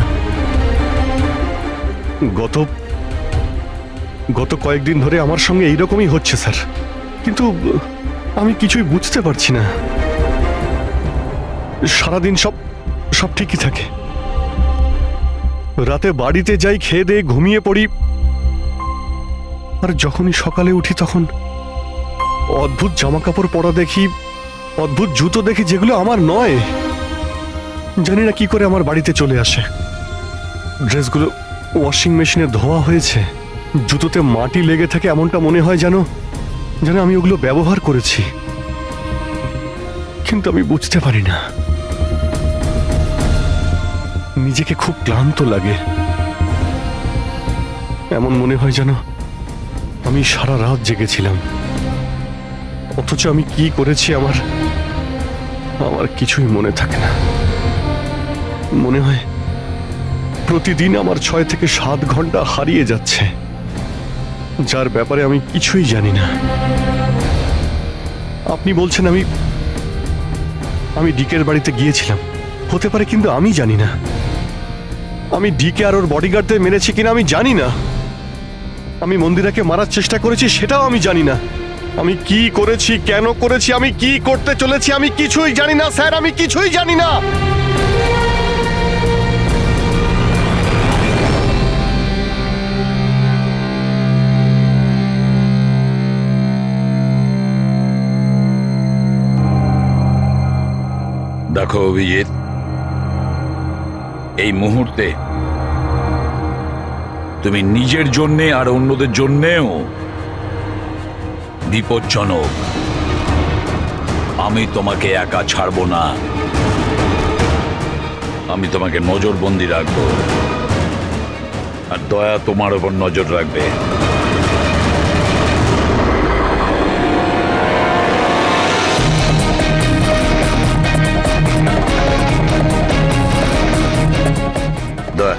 গত কয়েকদিন ধরে আমার সঙ্গে এইরকমই হচ্ছে স্যার, কিন্তু আমি কিছুই বুঝতে পারছি না। সারাদিন সব ঠিকই থাকে, রাতে বাড়িতে যাই, খেয়ে দিয়ে ঘুমিয়ে পড়ি, আর যখনই সকালে উঠি তখন অদ্ভুত জামা কাপড় পরা দেখি, অদ্ভুত জুতো দেখি, যেগুলো আমার নয়। জানি না কি করে আমার বাড়িতে চলে আসে। ড্রেসগুলো ওয়াশিং মেশিনে ধোয়া হয়েছে, জুতোতে মাটি লেগে থাকে, এমনটা মনে হয় যেন আমি ওগুলো ব্যবহার করেছি, কিন্তু আমি বুঝতে পারি না। নিজেকে খুব ক্লান্ত লাগে, এমন মনে হয় যেন আমি সারা রাত জেগেছিলাম, অথচ আমি কি করেছি আমার কিছুই মনে থাকে না। মনে হয় প্রতিদিন আমার 6 থেকে 7 ঘন্টা হারিয়ে যাচ্ছে, যার ব্যাপারে আমি কিছুই জানি না। আপনি বলছেন আমি ডিকের বাড়িতে গিয়েছিলাম, হতে পারে, কিন্তু আমি জানি না। আমি ডিকে আর ওর বডিগার্ডদের মেরেছি কিনা আমি জানি না। আমি মন্দিরাকে মারার চেষ্টা করেছি সেটাও আমি জানি না। আমি কি করেছি, কেন করেছি, আমি কি করতে চলেছি, আমি কিছুই জানি না স্যার, আমি কিছুই জানি না। দেখো অভিজিৎ, এই মুহূর্তে তুমি নিজের জন্যে আর অন্যদের জন্যেও বিপজ্জনক। আমি তোমাকে একা ছাড়বো না, আমি তোমাকে নজরবন্দি রাখবো, আর দয়া তোমার ওপর নজর রাখবে। দয়া,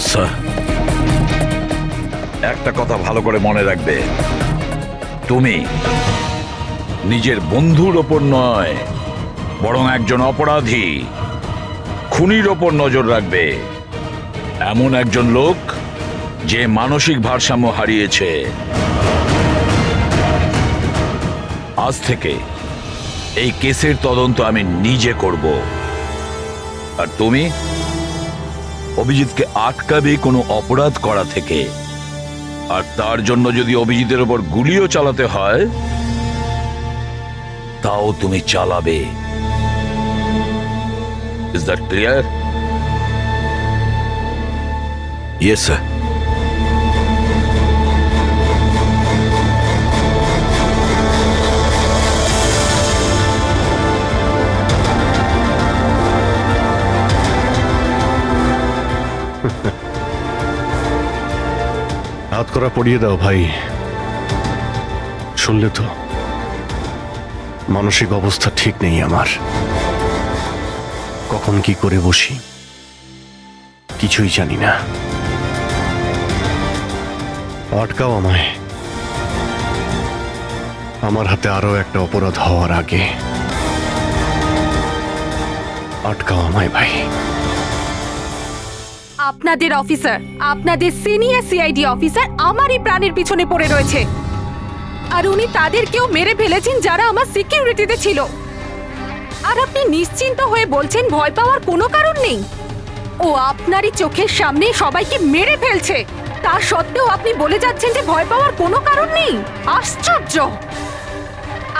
স্যার, একটা কথা ভালো করে মনে রাখবে, তুমি নিজের বন্ধুর ওপর নয়, বরং একজন অপরাধী খুনির ওপর নজর রাখবে, এমন একজন লোক যে মানসিক ভারসাম্য হারিয়েছে। আজ থেকে এই কেসের তদন্ত আমি নিজে করব, আর তুমি অভিজিৎকে আটকাবে কোনো অপরাধ করা থেকে, আর তার জন্য যদি অভিজিতের ওপর গুলিও চালাতে হয় তাও তুমি চালাবে। Is that clear? Yes sir. হাত করা পড়িয়ে দাও ভাই। শুনলে তো, মানসিক অবস্থা ঠিক নেই আমার, কখন কি করে বসি কিছুই জানি না। আটকাও আমায়, আমার হাতে আরো একটা অপরাধ হওয়ার আগে। আটকাও আমায় ভাই। আপনাদের অফিসার, আপনাদের সিনিয়র সিআইডি অফিসার আমারই প্রাণের পিছনে পড়ে রয়েছে, আর উনি তাদেরকেও মেরে ফেলেছেন যারা আমার সিকিউরিটিতে ছিল। আর আপনি নিশ্চিন্ত হয়ে বলছেন ভয় পাওয়ার কোনো কারণ নেই। ও আপনারই চোখের সামনে সবাইকে মেরে ফেলছে, তা সত্ত্বেও আপনি বলে যাচ্ছেন যে ভয় পাওয়ার কোনো কারণ নেই। আশ্চর্য!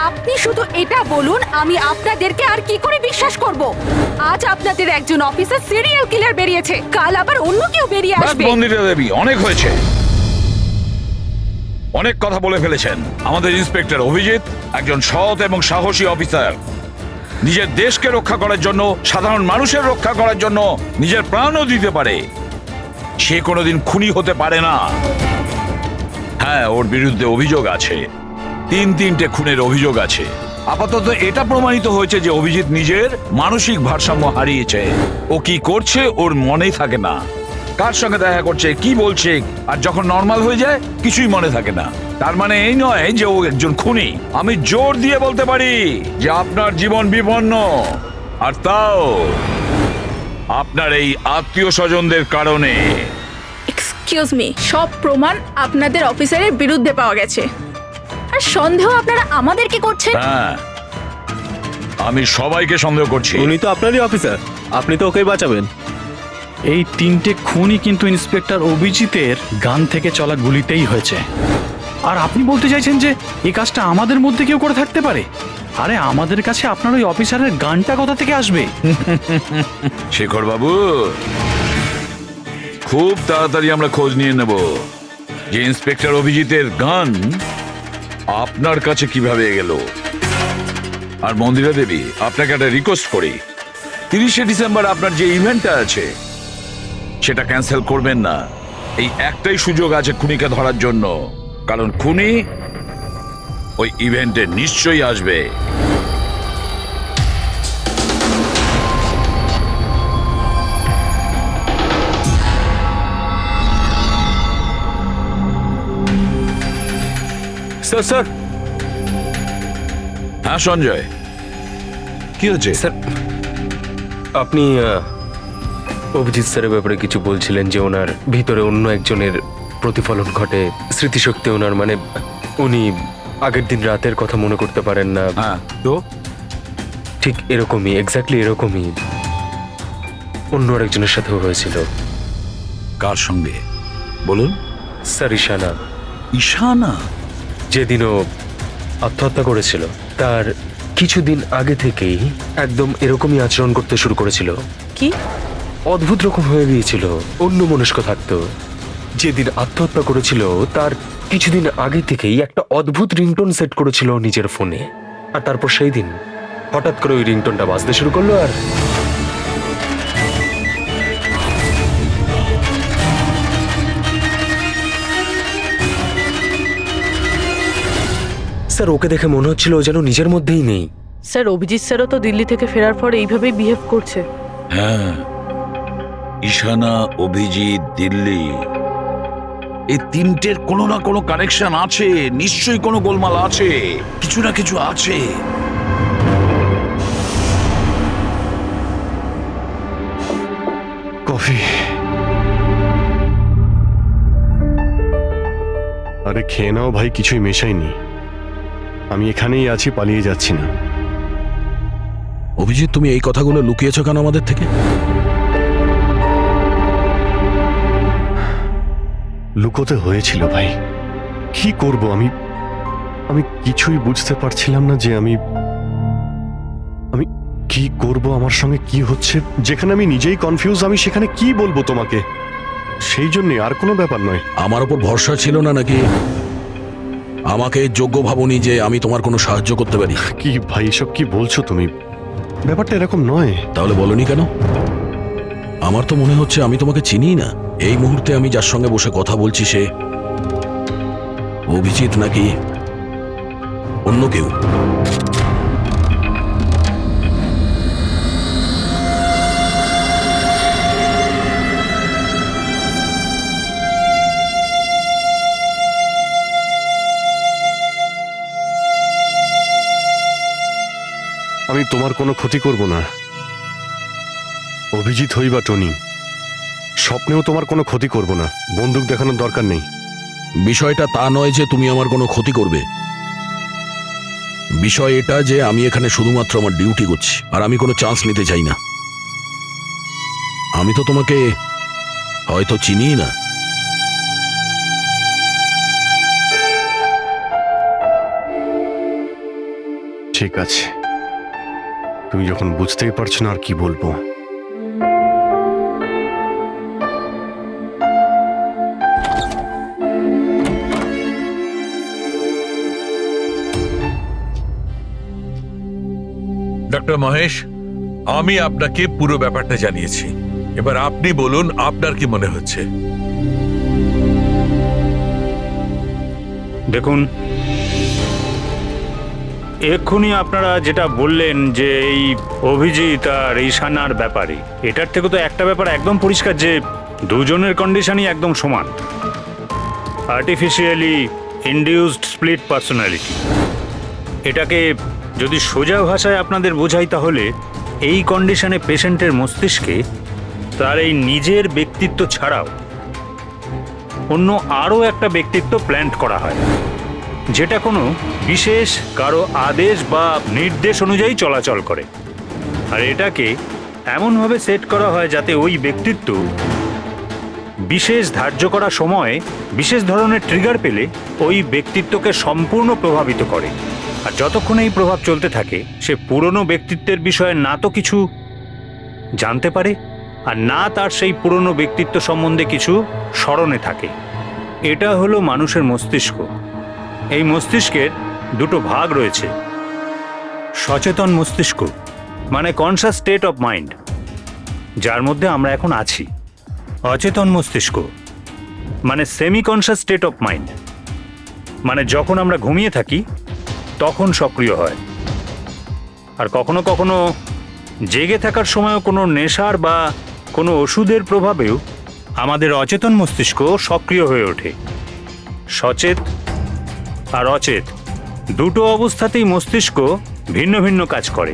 আপনি শুধু এটা বলুন, আমি আপনাদেরকে আর কি করে বিশ্বাস করব? আজ আপনাদের একজন অফিসার সিরিয়াল কিলার বেরিয়েছে, কাল আবার অন্য কেউ বেরিয়ে ব্যাস আসবে। মন্দিরা দেবী, অনেক হয়েছে, অনেক কথা বলে ফেলেছেন। আমাদের ইন্সপেক্টর অভিজিৎ একজন সৎ এবং সাহসী অফিসার। নিজের দেশকে রক্ষা করার জন্য, সাধারণ মানুষের রক্ষা করার জন্য নিজের প্রাণও দিতে পারে। সে কোনোদিন খুনি হতে পারে না। হ্যাঁ, ওর বিরুদ্ধে অভিযোগ আছে, তিনটে খুনের অভিযোগ আছে। আপাতত এটা প্রমাণিত হয়েছে যে অভিজিৎ নিজের মানসিক ভারসাম্য হারিয়েছে। ও কি করছে ওর মনেই থাকে না, কার সঙ্গে দেখা করছে, কি বলছে, আর যখন নর্মাল হয়ে যায় কিছুই মনে থাকে না। তার মানে এই নয় যে ও একজন খুনি। আমি জোর দিয়ে বলতে পারি যে আপনার জীবন বিপন্ন, আর তাও আপনার এই আত্মীয় স্বজনদের কারণে। এক্সকিউজ মি, সব প্রমাণ আপনাদের অফিসারের বিরুদ্ধে পাওয়া গেছে, আর সন্দেহ আপনারা আমাদেরকে করছেন। হ্যাঁ, আমি সবাইকে সন্দেহ করছি। উনি তো আপনারই অফিসার, আপনি তো ওকেই বাঁচাবেন। এই 3টে খুনই কিন্তু ইন্সপেক্টর অভিজিতের গান থেকে চলা গুলিতেই হয়েছে। আর আপনি বলতে চাইছেন যে এই কাজটা আমাদের মধ্যে কেউ করে থাকতে পারে? আরে আমাদের কাছে আপনার ওই অফিসারের গানটা কোথা থেকে আসবে? শেখর বাবু, খুব তাড়াতাড়ি আমরা খোঁজ নিয়ে নেব যে ইন্সপেক্টর অভিজিতের গান আপনার কাছে কিভাবে গেল। আর মন্দিরা দেবী, আপনাকে একটা রিকোয়েস্ট করি, 30শে ডিসেম্বর আপনার যে ইভেন্টটা আছে সেটা ক্যান্সেল করবেন না। এই একটাই সুযোগ আছে খুনিকে ধরার জন্য, কারণ খুনি ওই ইভেন্টে নিশ্চয়ই আসবে। স্যার স্যার হ্যাঁ সঞ্জয়, কি হচ্ছে? স্যার, আপনি অভিজিৎ স্যারের ব্যাপারে কিছু বলছিলেন যে ওনার ভিতরে অন্য একজনের প্রতিফলন ঘটে, স্মৃতিশক্তি ওনার, মানে উনি আগের দিন রাতের কথা মনে করতে পারেন না। হ্যাঁ, তো ঠিক এরকমই, এক্স্যাক্টলি এরকমই অন্য আরেকজনের সাথেও হয়েছিল। কার সঙ্গে বলুন? স্যার ঈশানা। ঈশানা? যেদিনও আত্মহত্যা করেছিল তার কিছুদিন আগে থেকেই একদম এরকমই আচরণ করতে শুরু করেছিল। কি অদ্ভুত রকম হয়ে গিয়েছিল, অন্য মনস্ক থাকতো। যেদিন আত্মহত্যা করেছিল তার কিছুদিন আগে থেকেই একটা অদ্ভুত রিংটোন সেট করেছিল নিজের ফোনে, আর তারপর সেই দিন হঠাৎ করে ওই রিংটোনটা বাজতে শুরু করলো। আর স্যার, ওকে দেখে মনে হচ্ছিল ও যেন নিজের মধ্যেই নেই। স্যার, অভিজিৎ স্যারও তো দিল্লি থেকে ফেরার পর এইভাবেই বিহেভ করছে। হ্যাঁ, ঈশানা, অভিজিৎ, দিল্লি, এই তিনটের কোনো না কোনো কানেকশন আছে, নিশ্চয়ই কোনো গোলমাল আছে, কিছু না কিছু আছে। কফি। আরে খেয়ে নাও ভাই, কিছুই মেশাইনি। আমি এখানেই আছি, পালিয়ে যাচ্ছি না। অভিজিৎ, তুমি এই কথাগুলো লুকিয়েছো কেন আমাদের থেকে? লুকোতে হয়েছিল ভাই, কি করব আমি? আমি কিছুই বুঝতে পারছিলাম না যে আমি কি করব, আমার সঙ্গে কি হচ্ছে। যেখানে আমি নিজেই কনফিউজ, আমি সেখানে কি বলবো তোমাকে? সেই জন্য, আর কোনো ব্যাপার নয়। আমার ওপর ভরসা ছিল না নাকি? আমাকে যোগ্য ভাবনি যে আমি তোমার কোনো সাহায্য করতে পারি? কি ভাই, এসব কি বলছো তুমি? ব্যাপারটা এরকম নয়। তাহলে বলনি কেন? আমার তো মনে হচ্ছে আমি তোমাকে চিনি না। এই মুহূর্তে আমি যার সঙ্গে বসে কথা বলছি সে অভিজিৎ নাকি অন্য কেউ? আমি তোমার কোনো ক্ষতি করব না। অভিজিৎ হই বা টনি, স্বপ্নেও তোমার কোনো ক্ষতি করব না। বন্দুক দেখানোর দরকার নেই। বিষয়টা তা নয় যে তুমি আমার কোনো ক্ষতি করবে। বিষয় এটা যে আমি এখানে শুধুমাত্র আমার ডিউটি করছি, আর আমি কোনো চান্স নিতে চাই না। আমি তো তোমাকে হয়তো চিনি না। ঠিক আছে, তুমি যখন বুঝতেই পারছো না আর কি বলবো। ডক্টর মহেশ, আমি আপনাকে পুরো ব্যাপারটা জানিয়েছি। এবার আপনি বলুন আপনার কি মনে হচ্ছে। দেখুন, এক্ষুনি আপনারা যেটা বললেন যে এই অভিজিৎ আর ঈশানার ব্যাপারে, এটার থেকে তো একটা ব্যাপার একদম পরিষ্কার যে দুজনের কন্ডিশনই একদম সমান। Artificially induced split personality. এটাকে যদি সোজা ভাষায় আপনাদের বোঝাই তাহলে এই কন্ডিশনে পেশেন্টের মস্তিষ্কে তার এই নিজের ব্যক্তিত্ব ছাড়াও অন্য আরও একটা ব্যক্তিত্ব প্ল্যান্ট করা হয়, যেটা কোনো বিশেষ কারো আদেশ বা নির্দেশ অনুযায়ী চলাচল করে। আর এটাকে এমনভাবে সেট করা হয় যাতে ওই ব্যক্তিত্ব বিশেষ ধার্য করা সময়ে বিশেষ ধরনের ট্রিগার পেলে ওই ব্যক্তিত্বকে সম্পূর্ণ প্রভাবিত করে। আর যতক্ষণ এই প্রভাব চলতে থাকে সে পুরনো ব্যক্তিত্বের বিষয়ে না তো কিছু জানতে পারে আর না তার সেই পুরনো ব্যক্তিত্ব সম্বন্ধে কিছু স্মরণে থাকে। এটা হলো মানুষের মস্তিষ্ক। এই মস্তিষ্কের দুটো ভাগ রয়েছে। সচেতন মস্তিষ্ক মানে কনসাস স্টেট অফ মাইন্ড, যার মধ্যে আমরা এখন আছি। অচেতন মস্তিষ্ক মানে semi conscious state of mind, মানে যখন আমরা ঘুমিয়ে থাকি তখন সক্রিয় হয়। আর কখনো কখনো জেগে থাকার সময়ও কোনো নেশার বা কোনো ওষুধের প্রভাবেও আমাদের অচেতন মস্তিষ্ক সক্রিয় হয়ে ওঠে। সচেত আর অচেত দুটো অবস্থাতেই মস্তিষ্ক ভিন্ন ভিন্ন কাজ করে,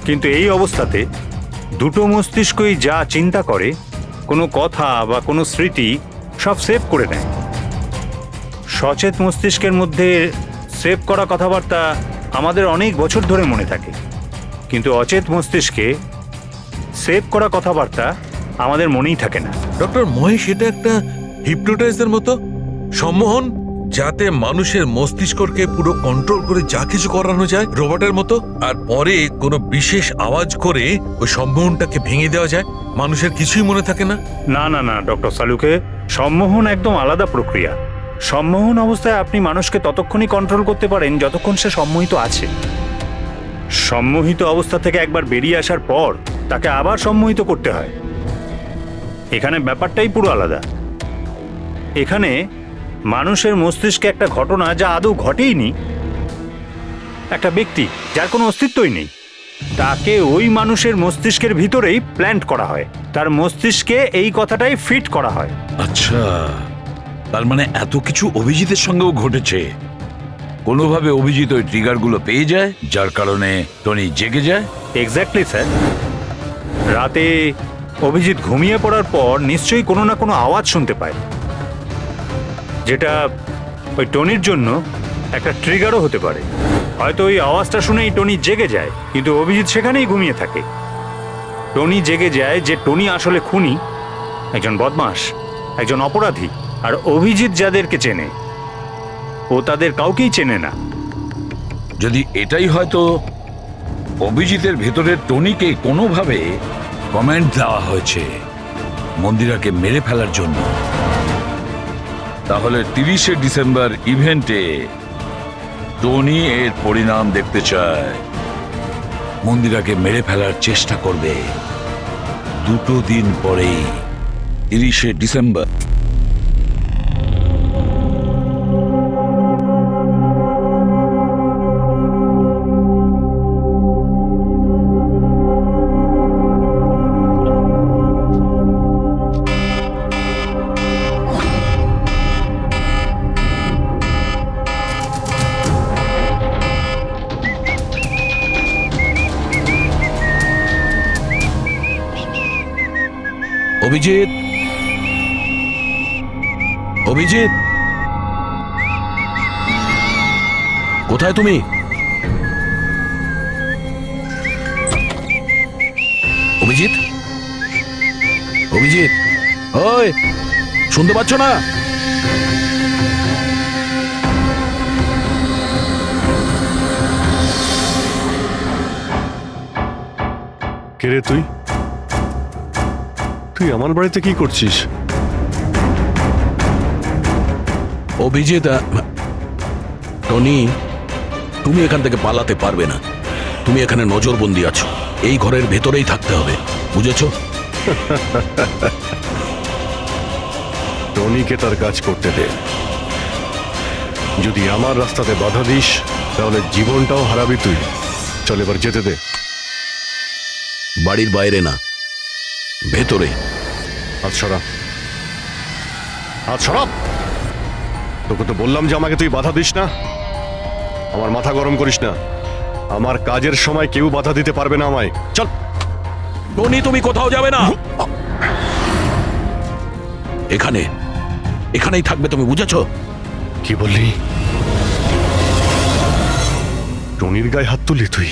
কিন্তু এই অবস্থাতে দুটো মস্তিষ্কই যা চিন্তা করে, কোনো কথা বা কোনো স্মৃতি সব সেভ করে নেয়। সচেত মস্তিষ্কের মধ্যে সেভ করা কথাবার্তা আমাদের অনেক বছর ধরে মনে থাকে, কিন্তু অচেত মস্তিষ্কে সেভ করা কথাবার্তা আমাদের মনেই থাকে না। ডক্টর মহেশ, এটা একটা হিপনোটাইজের মতো সম্মোহন, যাতে মানুষের মস্তিষ্ককে পুরো কন্ট্রোল করে যা কিছু করানো যায় রোবটের মতো, আর পরে কোনো বিশেষ আওয়াজ করে ওই সম্মোহনটাকে ভেঙে দেওয়া যায়। মানুষের কিছুই মনে থাকে না। না না না ডক্টর সালুকে, সম্মোহন একদম আলাদা প্রক্রিয়া। সম্মোহন অবস্থায় আপনি মানুষকে ততক্ষণই কন্ট্রোল করতে পারেন যতক্ষণ সে সম্মোহিত আছে। সম্মোহিত অবস্থা থেকে একবার বেরিয়ে আসার পর তাকে আবার সম্মোহিত করতে হয়। এখানে ব্যাপারটাই পুরো আলাদা। এখানে মানুষের মস্তিষ্কে একটা ঘটনা যা আদৌ ঘটেইনি, একটা ব্যক্তি যার কোনো অস্তিত্বই নেই, তাকে ওই মানুষের মস্তিষ্কের ভিতরেই প্ল্যান্ট করা হয়। তার মস্তিষ্কে এই কথাটাই ফিট করা হয়। আচ্ছা, তার মানে এত কিছু অভিজিতের সঙ্গেও ঘটেছে। কোনোভাবে অভিজিৎ ওই ট্রিগারগুলো পেয়ে যায়, যার কারণে টনি জেগে যায়। Exactly sir. রাতে অভিজিৎ ঘুমিয়ে পড়ার পর নিশ্চয়ই কোনো না কোনো আওয়াজ শুনতে পায়, যেটা ওই টনির জন্য একটা ট্রিগারও হতে পারে। হয়তো ওই আওয়াজটা শুনেই টনি জেগে যায়, কিন্তু অভিজিৎ সেখানেই ঘুমিয়ে থাকে। টনি জেগে যায় যে টনি আসলে খুনি, একজন বদমাশ, একজন অপরাধী। আর অভিজিৎ যাদেরকে চেনে ও তাদের কাউকেই চেনে না। যদি এটাই হয়তো অভিজিতের ভেতরের টনিকে কোনোভাবে কমেন্ট দেওয়া হয়েছে মন্দিরাকে মেরে ফেলার জন্য, তাহলে 30শে ডিসেম্বর ইভেন্টে টনি এর পরিণাম দেখতে চায়। মন্দিরাকে মেরে ফেলার চেষ্টা করবে 2 দিন পরেই, 30শে ডিসেম্বর। অভিজিৎ, অভিজিৎ, কোথায় তুমি? অভিজিৎ, অভিজিৎ, ওই শুনতে পাচ্ছ না? কে রে তুই? তুই আমার বাড়িতে কি করছিস? অভিজিৎ, টনি, তুমি এখান থেকে পালাতে পারবে না। তুমি এখানে নজরবন্দি আছো, এই ঘরের ভেতরেই থাকতে হবে, বুঝেছো? টনিকে তার কাজ করতে দে। যদি আমার রাস্তাতে বাধা দিস তাহলে জীবনটাও হারাবি তুই। চল এবার যেতে দে। বাড়ির বাইরে না, ভেতরে। হাত সরা, হাত সরাব। তোকে তো বললাম যে আমাকে তুই বাধা দিস না। আমার মাথা গরম করিস না। আমার কাজের সময় কেউ বাধা দিতে পারবে না আমায়। চল। টনি, তুমি কোথাও যাবে না, এখানে, এখানেই থাকবে তুমি, বুঝেছো? কি বললি? টনির গায়ে হাত তুললি তুই?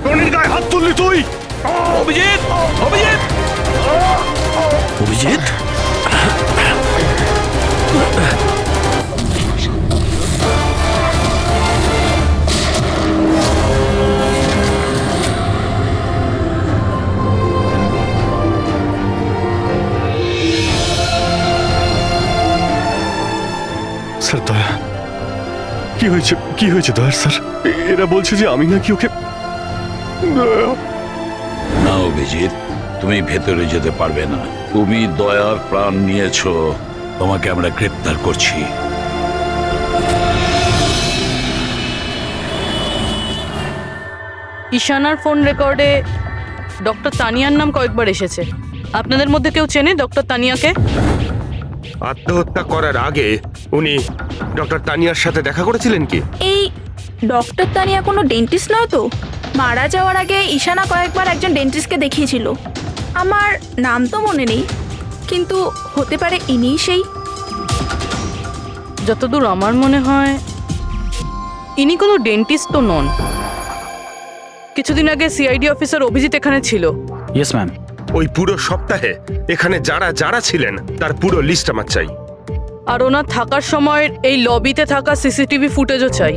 টনির গায়ে হাত তুললি তুই? অভিজিৎ, অভিজিৎ, অভিজিৎ, স্যার দয়া, কি হয়েছে? কি হয়েছে দয়ার স্যার? এরা বলছে যে আমি নাকি ওকে। না অভিজিৎ, তুমি ভেতরে যেতে পারবে না। তুমি দয়ার প্রাণ নিয়েছো, তোমাকে আমরা গ্রেপ্তার করছি। ঈশানার ফোন রেকর্ডে ডক্টর তানিয়ার নাম কয়েকবার এসেছে। আপনাদের মধ্যে কেউ চেনে ডক্টর তানিয়াকে? আত্মহত্যা করার আগে উনি ডক্টর তানিয়ার সাথে দেখা করেছিলেন কি? এই ডক্টর তানিয়া কোনো ডেন্টিস্ট নয় তো? মারা যাওয়ার আগে ঈশানা কয়েকবার একজন ডেন্টিস্টকে দেখিয়েছিল। আমার নাম তো মনে নেই, কিন্তু হতে পারে ইনিই সেই। যতদূর আমার মনে হয় ইনি কোনো ডেন্টিস্ট তো নন। কিছুদিন আগে সিআইডি অফিসার অভিজিৎ এখানে ছিল। Yes ma'am. ওই পুরো সপ্তাহে এখানে যারা যারা ছিলেন তার পুরো লিস্ট আমার চাই। আর ওনার থাকার সময় এই লবিতে থাকা সিসিটিভি ফুটেজও চাই।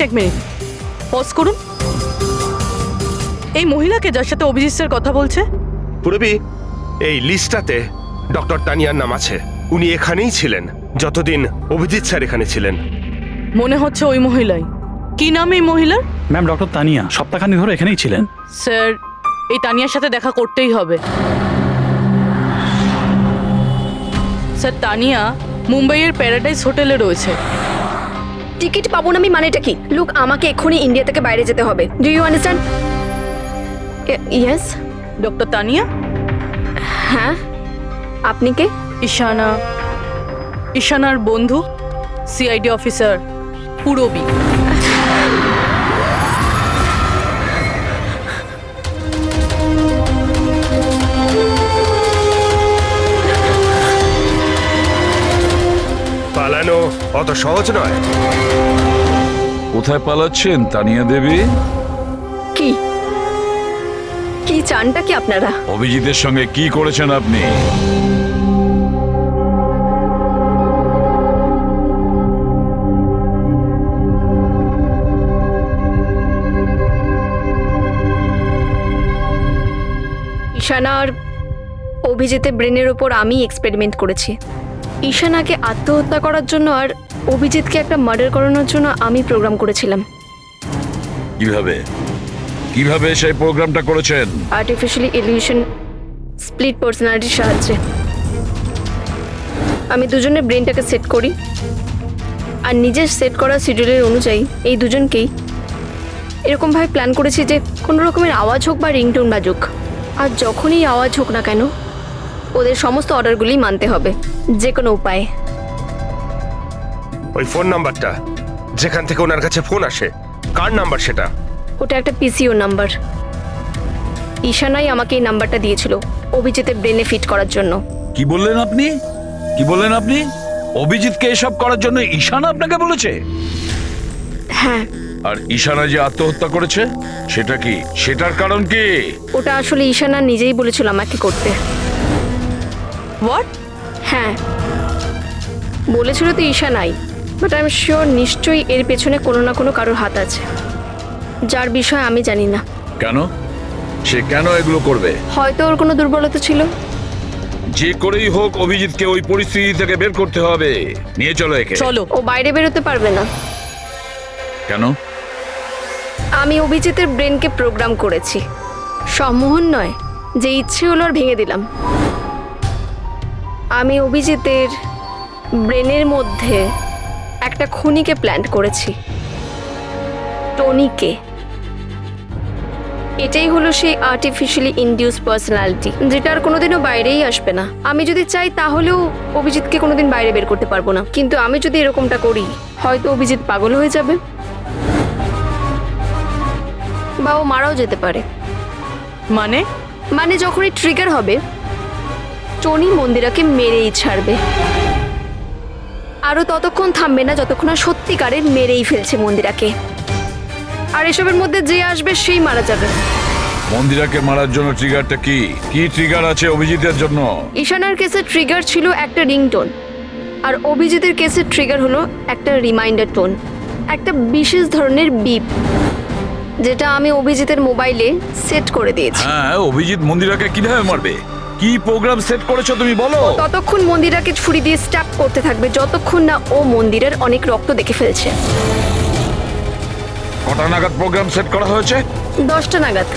এক মিনিট পজ করুন। এই মহিলাকে যার সাথে অভিজিৎ স্যার কথা বলছে? পুরবি, এই লিস্টটাতে ডক্টর তানিয়ার নাম আছে। উনি এখানেই ছিলেন যতদিন অভিজিৎ স্যার এখানে ছিলেন। মনে হচ্ছে ওই মহিলাই। কি নাম এই মহিলার? ম্যাম, ডক্টর তানিয়া সপ্তাহখানি ধরে এখানেই ছিলেন। স্যার, এই তানিয়ার সাথে দেখা করতেই হবে। স্যার, তানিয়া মুম্বাইয়ের প্যারাডাইস হোটেলে রয়েছে। টিকিট পাবো না আমি মানেটা কি? লুক, আমাকে এক্ষুনি ইন্ডিয়া থেকে বাইরে যেতে হবে। Do you understand? Yes. Doctor Tania? হ্যাঁ, আপনি কে? ঈশানার বন্ধু, সিআইডি অফিসার পুরবি। পালানো অত সহজ নয়। কোথায় পালাচ্ছেন তানিয়া দেবী? কি কি চানটা কি আপনারা? অভিজিতের সঙ্গে কি করেছেন আপনি? ঈশানার অভিজিতের ব্রেনের ওপর আমি এক্সপেরিমেন্ট করেছি। ঈশানাকে আত্মহত্যা করার জন্য আর অভিজিৎকে একটা মার্ডার করানোর জন্য আমি প্রোগ্রাম করেছিলাম। কিভাবে কিভাবে সেই প্রোগ্রামটা করেছেন? আর্টিফিশিয়ালি ইলিউশন স্প্লিট পার্সোনালিটির সাহায্যে আমি দুজনের ব্রেনটাকে সেট করি, আর নিজের সেট করা শিডিউলের অনুযায়ী এই দুজনকেই এরকমভাবে প্ল্যান করেছি যে কোনো রকমের আওয়াজ হোক বা রিংটোন বাজুক, আর যখনই আওয়াজ হোক না কেন ওদের সমস্ত অর্ডারগুলি মানতে হবে, যে কোনো উপায়ে। ওই ফোন নাম্বারটা যেখান থেকে ওনার কাছে ফোন আসে, কার নাম্বার সেটা? ওটা একটা পিসিও নাম্বার। ঈশানাই আমাকে এই নাম্বারটা দিয়েছিল অভিজিতের ব্রেনে ফিট করার জন্য। কি বললেন আপনি? কি বললেন আপনি? অভিজিৎকে এসব করার জন্য ঈশানা আপনাকে বলেছে? হ্যাঁ, আর ঈশানা যে আত্মহত্যা করেছে সেটা কি? সেটার কারণ কি? ওটা আসলে ঈশানা নিজেই বলেছিল আমাকে করতে। হোয়াট? হ্যাঁ, বলেছিল তো ঈশানাই, বাট আই এম শিওর নিশ্চয়ই এর পেছনে কোনো না কোনো কারোর হাত আছে, যার বিষয়ে আমি জানি না। কেন? সে কেন এগুলো করবে? হয়তো ওর কোনো দুর্বলতা ছিল। যে করেই হোক অভিজিৎকে ওই পরিস্থিতি থেকে বের করতে হবে। নিয়ে চলো একে। চলো। ও বাইরে বেরোতে পারবে না। কেন? আমি অভিজিতের ব্রেনকে প্রোগ্রাম করেছি। সম্মোহন নয়, যে ইচ্ছে হলো আর ভেঙে দিলাম। আমি অভিজিতের ব্রেনের মধ্যে একটা খুনিকে প্ল্যান করেছি, টনিকে। এটাই হলো সেই আর্টিফিশিয়ালি ইনডিউস পার্সোনালিটি, যেটা আর কোনোদিনও বাইরেই আসবে না। আমি যদি চাই তাহলেও অভিজিৎকে কোনোদিন বাইরে বের করতে পারবো না, কিন্তু আমি যদি এরকমটা করি হয়তো অভিজিৎ পাগল হয়ে যাবে বা ও মারাও যেতে পারে। মানে যখনই ট্রিগার হবে টনি মন্দিরাকে মেরেই ছাড়বে, আরও ততক্ষণ থামবে না যতক্ষণ না সত্যিকারের মেরেই ফেলছে মন্দিরাকে। আর এসবের মধ্যে যে আসবে সেই মারা যাবে। মন্দিরাকে মারার জন্য ট্রিগারটা কি? কি ট্রিগার আছে অভিজিতের জন্য? ঈশানার কেসের ট্রিগার ছিল একটা রিংটোন, আর অভিজিতের কেসের ট্রিগার হলো একটা রিমাইন্ডার টোন, একটা বিশেষ ধরনের বিপ, যেটা আমি অভিজিতের মোবাইলে সেট করে দিয়েছি। হ্যাঁ, অভিজিৎ মন্দিরাকে কিভাবে মারবে? কি প্রোগ্রাম সেট করেছো তুমি বলো? ততক্ষণ মন্দিরাকে ছুরি দিয়ে স্ট্যাপ করতে থাকবে যতক্ষণ না ও মন্দিরের অনেক রক্ত দেখে ফেলছে। কটা নাগাদ প্রোগ্রাম সেট করা হয়েছে? 10টা নাগাদ।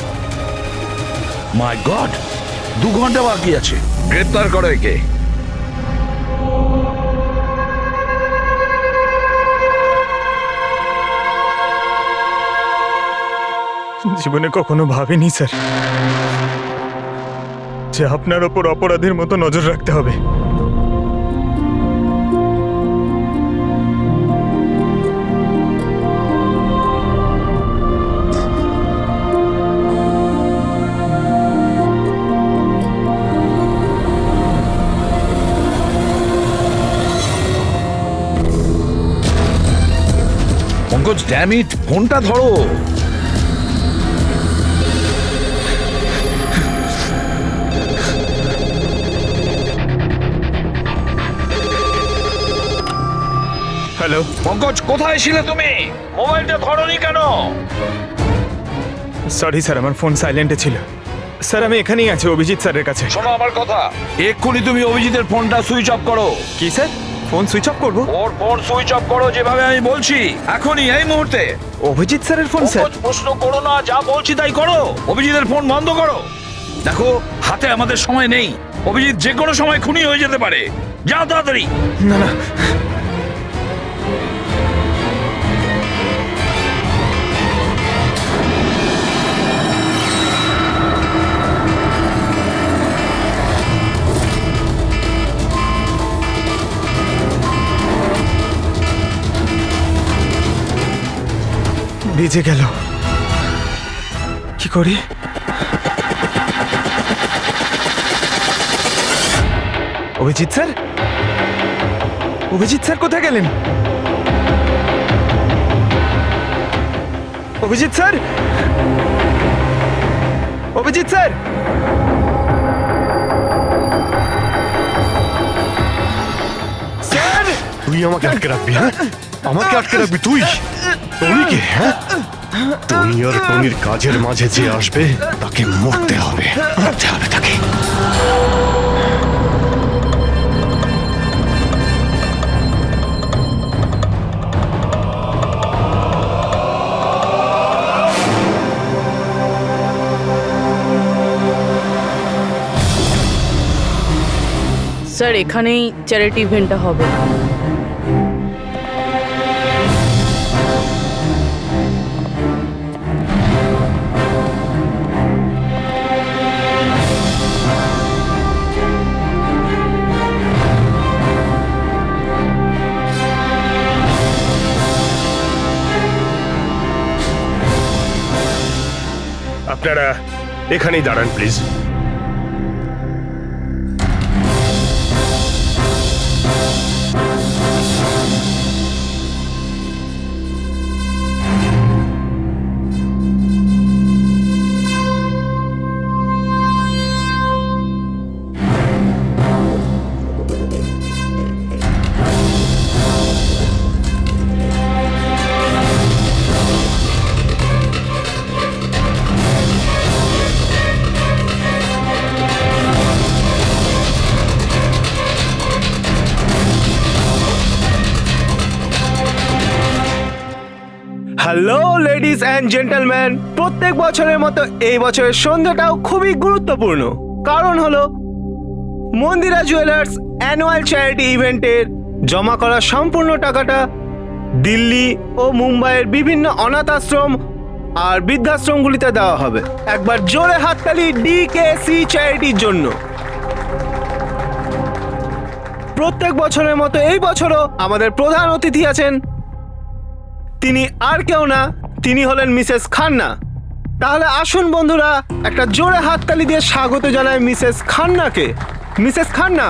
মাই গড, 2 ঘন্টা বাকি আছে। গ্রেপ্তার করো একে। জীবনে কখনো ভাবিনি স্যার যে আপনার ওপর অপরাধীর মতো নজর রাখতে হবে। পঙ্কজ, ড্যাম ইট, ফোনটা ধরো। হ্যালো পঙ্কজ, কোথায় ছিলে তুমি? মোবাইলটা ধরোনি কেন? সরি স্যার, আমার ফোন সাইলেন্টে ছিল। স্যার আমি এখানেই আছি অভিজিৎ স্যারের কাছে। শোনো আমার কথা, এক্ষুনি তুমি অভিজিতের ফোনটা সুইচ অফ করো। কি স্যার, ফোন সুইচ অফ করবো? ওর ফোন সুইচ অফ করো যেভাবে আমি বলছি, এখনই, এই মুহূর্তে। অভিজিৎ স্যারের ফোন স্যার? প্রশ্ন করো না, যা বলছি তাই করো। অভিজিতের ফোন বন্ধ করো। দেখো, হাতে আমাদের সময় নেই। অভিজিৎ যে কোনো সময় খুনি হয়ে যেতে পারে। যাও তাড়াতাড়ি। না না, ভিজে গেল, কি করি? অভিজিৎ স্যার, অভিজিৎ স্যার কোথায় গেলেন? Abhijit sir, Abhijit sir, sir! তুই আমাকে আটকে রাখবি? হ্যাঁ, আমাকে আটকে রাখবি তুই? টনিকে? হ্যাঁ, টনি আর টনির কাজের মাঝে যে আসবে তাকে মরতে হবে, মরতে হবে তাকে। স্যার এখানেই চ্যারিটি ইভেন্টটা হবে। আপনারা এখানেই দাঁড়ান please. Hello ladies and gentleman, প্রত্যেক বছরের মতো এই বছরের সন্ধ্যাটাও খুবই গুরুত্বপূর্ণ। কারণ হলো মন্দিরা জুয়েলার্স অ্যানুয়াল চ্যারিটি ইভেন্টের জমা করা সম্পূর্ণ টাকাটা দিল্লি ও মুম্বাইয়ের বিভিন্ন অনাথ আশ্রম আর বৃদ্ধাশ্রমগুলিতে দেওয়া হবে। একবার জোরে হাততালি ডিকেসি চ্যারিটির জন্য। প্রত্যেক বছরের মতো এই বছরও আমাদের প্রধান অতিথি আছেন। তিনি আর কেউ না, তিনি হলেন মিসেস খান্না। তাহলে আসুন বন্ধুরা, একটা জোরে হাততালি দিয়ে স্বাগত জানাই মিসেস খান্নাকে। Mrs Khanna,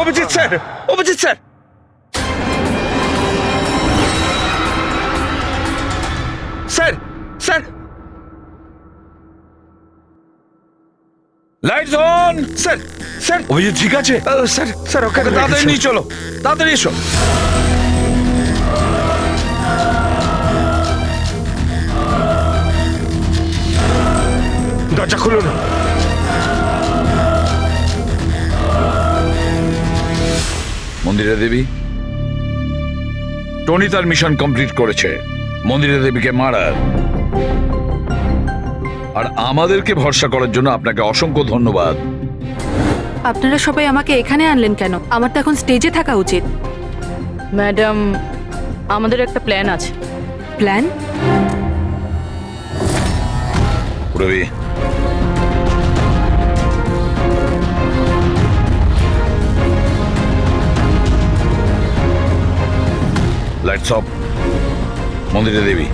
Abhijit sir, Abhijit sir, sir, sir, lights on. Sir, sir, Abhijit ঠিক আছে? স্যার, স্যার, ওকে তাড়াতাড়ি নিয়ে চলো, তাড়াতাড়ি এসো। দরজা খুলুন। মন্দিরা দেবী, টনি তার মিশন কমপ্লিট করেছে, মন্দিরা দেবীকে মারার। আর আমাদেরকে ভরসা করার জন্য আপনাকে অসংখ্য ধন্যবাদ। আপনারা সবাই আমাকে এখানে আনলেন কেন? আমার তো এখন স্টেজে থাকা উচিত। ম্যাডাম, আমাদের একটা প্ল্যান আছে। Plan? Ravi, lights off. Mandira Devi,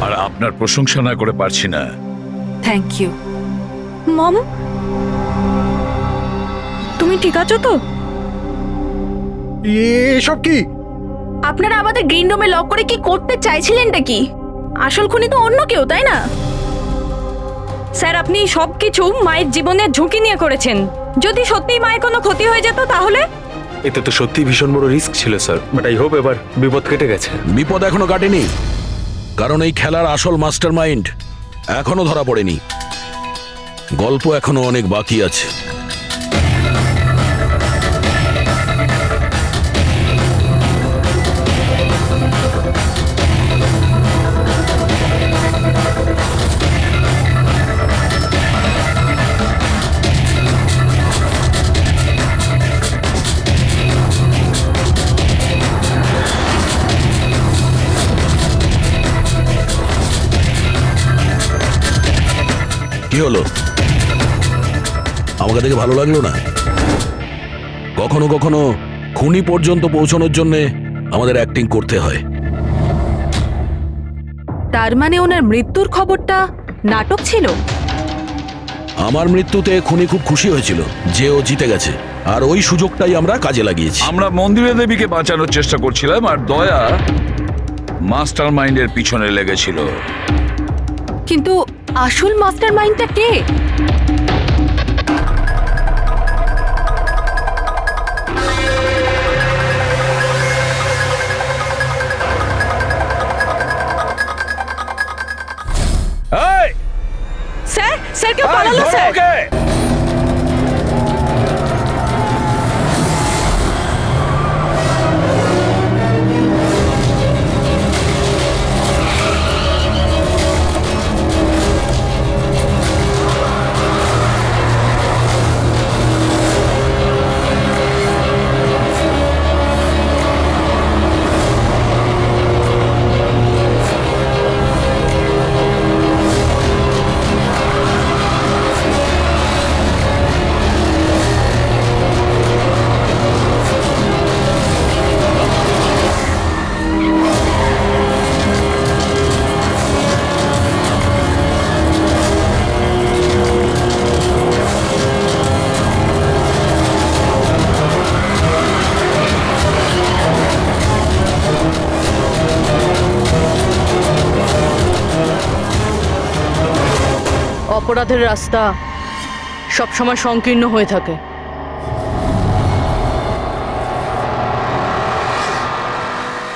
আর আপনার প্রশংসা না করে পারছি না। Thank you. মম, তুমি ঠিক আছো তো? এসব কি? আপনারা আমাদের গ্রিন রুমে লক করে কি করতে চাইছিলেনটা কি? আসল খুনি তো অন্য কেউ, তাই না? স্যার, আপনি সবকিছু মায়ের জীবনের ঝুঁকি নিয়ে করেছেন। যদি সত্যিই মায়ের কোনো ক্ষতি হয়ে যেত তাহলে? এতে তো সত্যি ভীষণ বড় রিস্ক ছিল স্যার, বাট আই হোপ এবার বিপদ কেটে গেছে। বিপদ এখনো কাটেনি, কারণ এই খেলার আসল মাস্টারমাইন্ড এখনো ধরা পড়েনি। গল্প এখনো অনেক বাকি আছে। কি হলো? আমাকে দেখে ভালো লাগলো না? কখনো কখনো খুনি পর্যন্ত পৌঁছানোর জন্য আমাদের অ্যাক্টিং করতে হয়। তার মানে ওনার মৃত্যুর খবরটা নাটক ছিল? আমার মৃত্যুতে খুনি খুব খুশি হয়েছিল যে ও জিতে গেছে, আর ওই সুযোগটাই আমরা কাজে লাগিয়েছি। আমরা মন্দিরা দেবীকে বাঁচানোর চেষ্টা করছিলাম, আর দয়া মাস্টার মাইন্ডের পিছনে লেগেছিল। কিন্তু আসল মাস্টার মাইন্ডটা কে? স্যার, স্যার কেউ পালালো স্যার। অপরাধের রাস্তা সবসময় সংকীর্ণ হয়ে থাকে।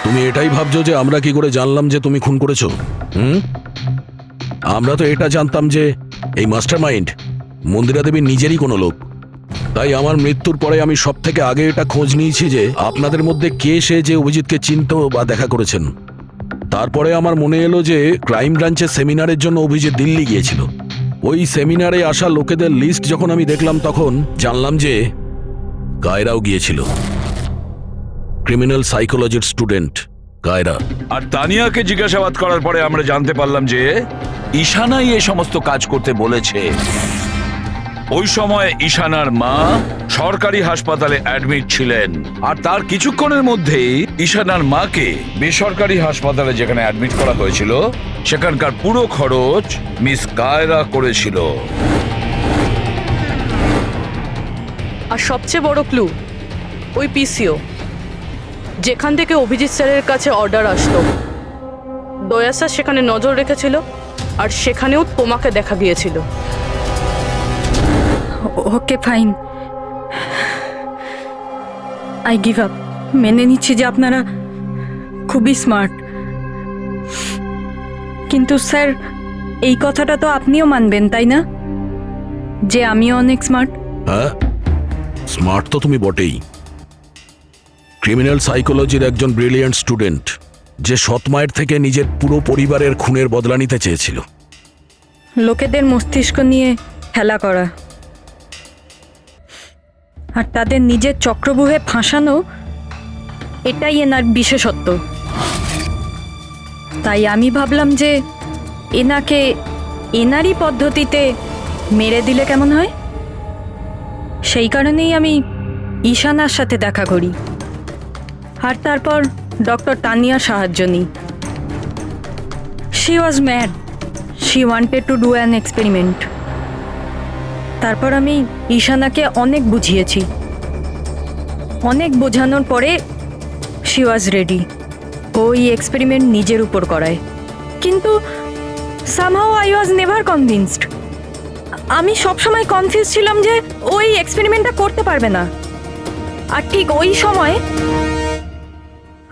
তুমি এটাই ভাবছো যে আমরা কি করে জানলাম যে তুমি খুন করেছো? আমরা তো এটা জানতাম যে এই মাস্টারমাইন্ড মন্দিরা দেবীর নিজেরই কোনো লোক। তাই আমার মৃত্যুর পরে আমি সব থেকে আগে এটা খোঁজ নিয়েছি যে আপনাদের মধ্যে কে সে যে অভিজিৎকে চিনতো বা দেখা করেছেন। তারপরে আমার মনে এলো যে ক্রাইম ব্রাঞ্চের সেমিনারের জন্য অভিজিৎ দিল্লি গিয়েছিল। ওই সেমিনারে আসা লোকেদের লিস্ট যখন আমি দেখলাম তখন জানলাম যে কায়রাও গিয়েছিল। ক্রিমিনাল সাইকোলজির স্টুডেন্ট কায়রা। আর তানিয়াকে জিজ্ঞাসাবাদ করার পরে আমরা জানতে পারলাম যে ঈশানাই এই সমস্ত কাজ করতে বলেছে। ওই সময় ঈশানার মা সরকারি হাসপাতালে অ্যাডমিট ছিলেন, আর তার কিছুক্ষণের মধ্যেই ঈশানার মাকে বেসরকারি হাসপাতালে যেখানে অ্যাডমিট করা হয়েছিল সেখানকার পুরো খরচ মিস কায়রা করেছিল। আর সবচেয়ে বড় ক্লু ওই পিসিও, যেখান থেকে অভিজিৎ স্যারের কাছে অর্ডার আসতো। দয়া স্যার সেখানে নজর রেখেছিল, আর সেখানেও তোমাকে দেখা গিয়েছিল। Okay fine, I give up. মেনে নিচ্ছি যে আপনারা খুবই স্মার্ট, কিন্তু স্যার এই কথাটা তো আপনিও মানবেন তাই না, যে আমিও অনেক স্মার্ট? হ্যাঁ, স্মার্ট তো তুমি বটেই। ক্রিমিনাল সাইকোলজির একজন ব্রিলিয়ান্ট স্টুডেন্ট, যে সৎ মায়ের থেকে নিজের পুরো পরিবারের খুনের বদলা নিতে চেয়েছিল। লোকেদের মস্তিষ্ক নিয়ে খেলা করা আর তাদের নিজের চক্রব্যূহে ফাঁসানো, এটাই এনার বিশেষত্ব। তাই আমি ভাবলাম যে এনাকে এনারই পদ্ধতিতে মেরে দিলে কেমন হয়। সেই কারণেই আমি ঈশানার সাথে দেখা করি, আর তারপর ডক্টর তানিয়ার সাহায্য নিই। She was mad, she wanted to do an experiment. তারপর আমি ঈশানাকে অনেক বুঝিয়েছি, অনেক বোঝানোর পরে শি ওয়াজ রেডি। ওই এক্সপেরিমেন্ট নিজের উপর করায়, কিন্তু somehow I was never convinced. আমি সবসময় কনফিউজ ছিলাম যে ওই এক্সপেরিমেন্টটা করতে পারবে না। আর ঠিক ওই সময়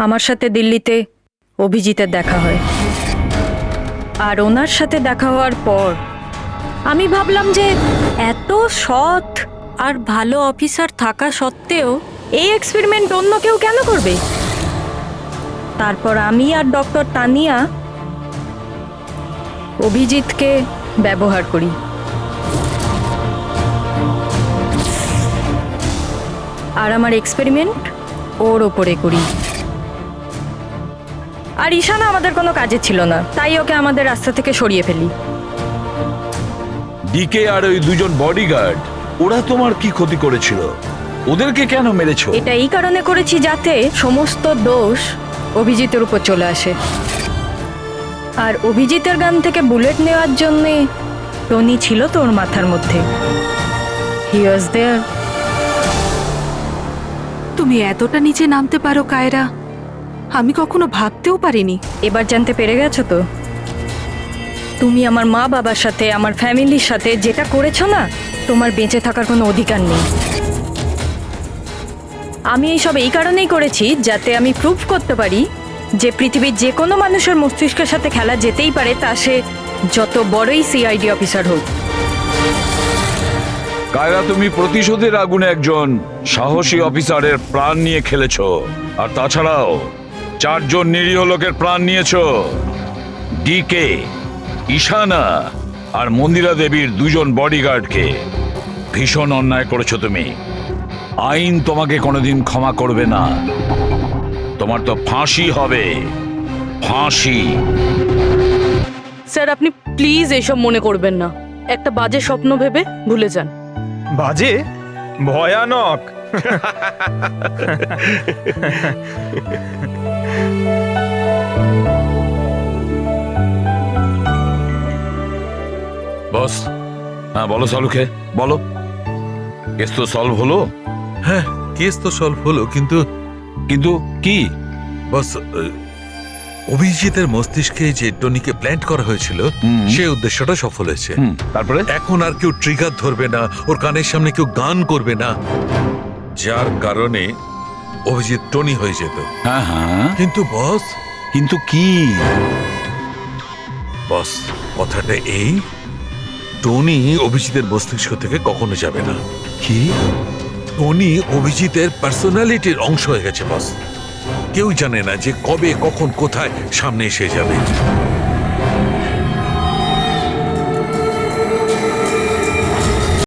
আমার সাথে দিল্লিতে অভিজিতের দেখা হয়, আর ওনার সাথে দেখা হওয়ার পর আমি ভাবলাম যে এত সৎ আর ভালো অফিসার থাকা সত্ত্বেও এই এক্সপেরিমেন্ট অন্য কেউ কেন করবে। তারপর আমি আর ডক্টর তানিয়া অভিজিৎকে ব্যবহার করি। আর আমার এক্সপেরিমেন্ট ওর ওপরে করি। আর ঈশানা আমাদের কোনো কাজে ছিল না, তাই ওকে আমাদের রাস্তা থেকে সরিয়ে ফেলি। ডিকে আর ওই দুজন বডিগার্ড, ওরা তোমার কি ক্ষতি করেছিল? ওদেরকে কেন মেরেছো? এটা এই কারণে করেছি যাতে সমস্ত দোষ অভিজিতের উপর চলে আসে। আর অভিজিতের গান থেকে বুলেট নেওয়ার জন্যে টনি ছিল তোর মাথার মধ্যে। হি ওয়াজ দেয়ার। তুমি এতটা নিচে নামতে পারো কায়রা, আমি কখনো ভাবতেও পারিনি। এবার জানতে পেরে গেছো তো? তুমি আমার মা বাবার সাথে, আমার ফ্যামিলির সাথে যেটা করেছো না, তোমার বেঁচে থাকার কোনো অধিকার নেই। আমি এইসব এই কারণেই করেছি যাতে আমি প্রুভ করতে পারি যে পৃথিবীর যে কোনো মানুষের মস্তিষ্কের সাথে খেলা যেতেই পারে, তা সে যত বড়ই সিআইডি অফিসার হোক। কায়রা, তুমি প্রতিশোধের আগুনে একজন সাহসী অফিসারের প্রাণ নিয়ে খেলেছো, আর তাছাড়াও 4 জন নিরীহ লোকের প্রাণ নিয়েছো। ডিকে, ঈশানা আর মন্দিরা দেবীর 2 জন বডিগার্ডকে ভীষণ অন্যায় করেছো তুমি। আইন তোমাকে কোনোদিন ক্ষমা করবে না। তোমার তো ফাঁসি হবে, ফাঁসি। স্যার, আপনি প্লিজ এসব মনে করবেন না। একটা বাজে স্বপ্ন ভেবে ভুলে যান। বাজে? ভয়ানক। বস, হ্যাঁ বলো সালুকে, বলো। কেস তো সলভ হলো? হ্যাঁ, কেস তো সলভ হলো, কিন্তু কিন্তু কি? বস, অভিজিতের মস্তিষ্কে যে টনিকে প্ল্যান্ট করা হয়েছিল, সে উদ্দেশ্যটা সফল হয়েছে। তারপরে এখন আর কেউ ট্রিগার ধরবে না, ওর কানের সামনে কেউ গান করবে না, যার কারণে অভিজিৎ টনি হয়ে যেত। হ্যাঁ হ্যাঁ, কিন্তু বস, কিন্তু কি? বস, কথাটা এই, টনি অভিজিতের মস্তিষ্ক থেকে কখনো যাবে না। কি? টনি অভিজিতের পার্সোনালিটির অংশ হয়ে গেছে বস। কেউ জানে না যে কবে, কখন, কোথায় সামনে এসে যাবে।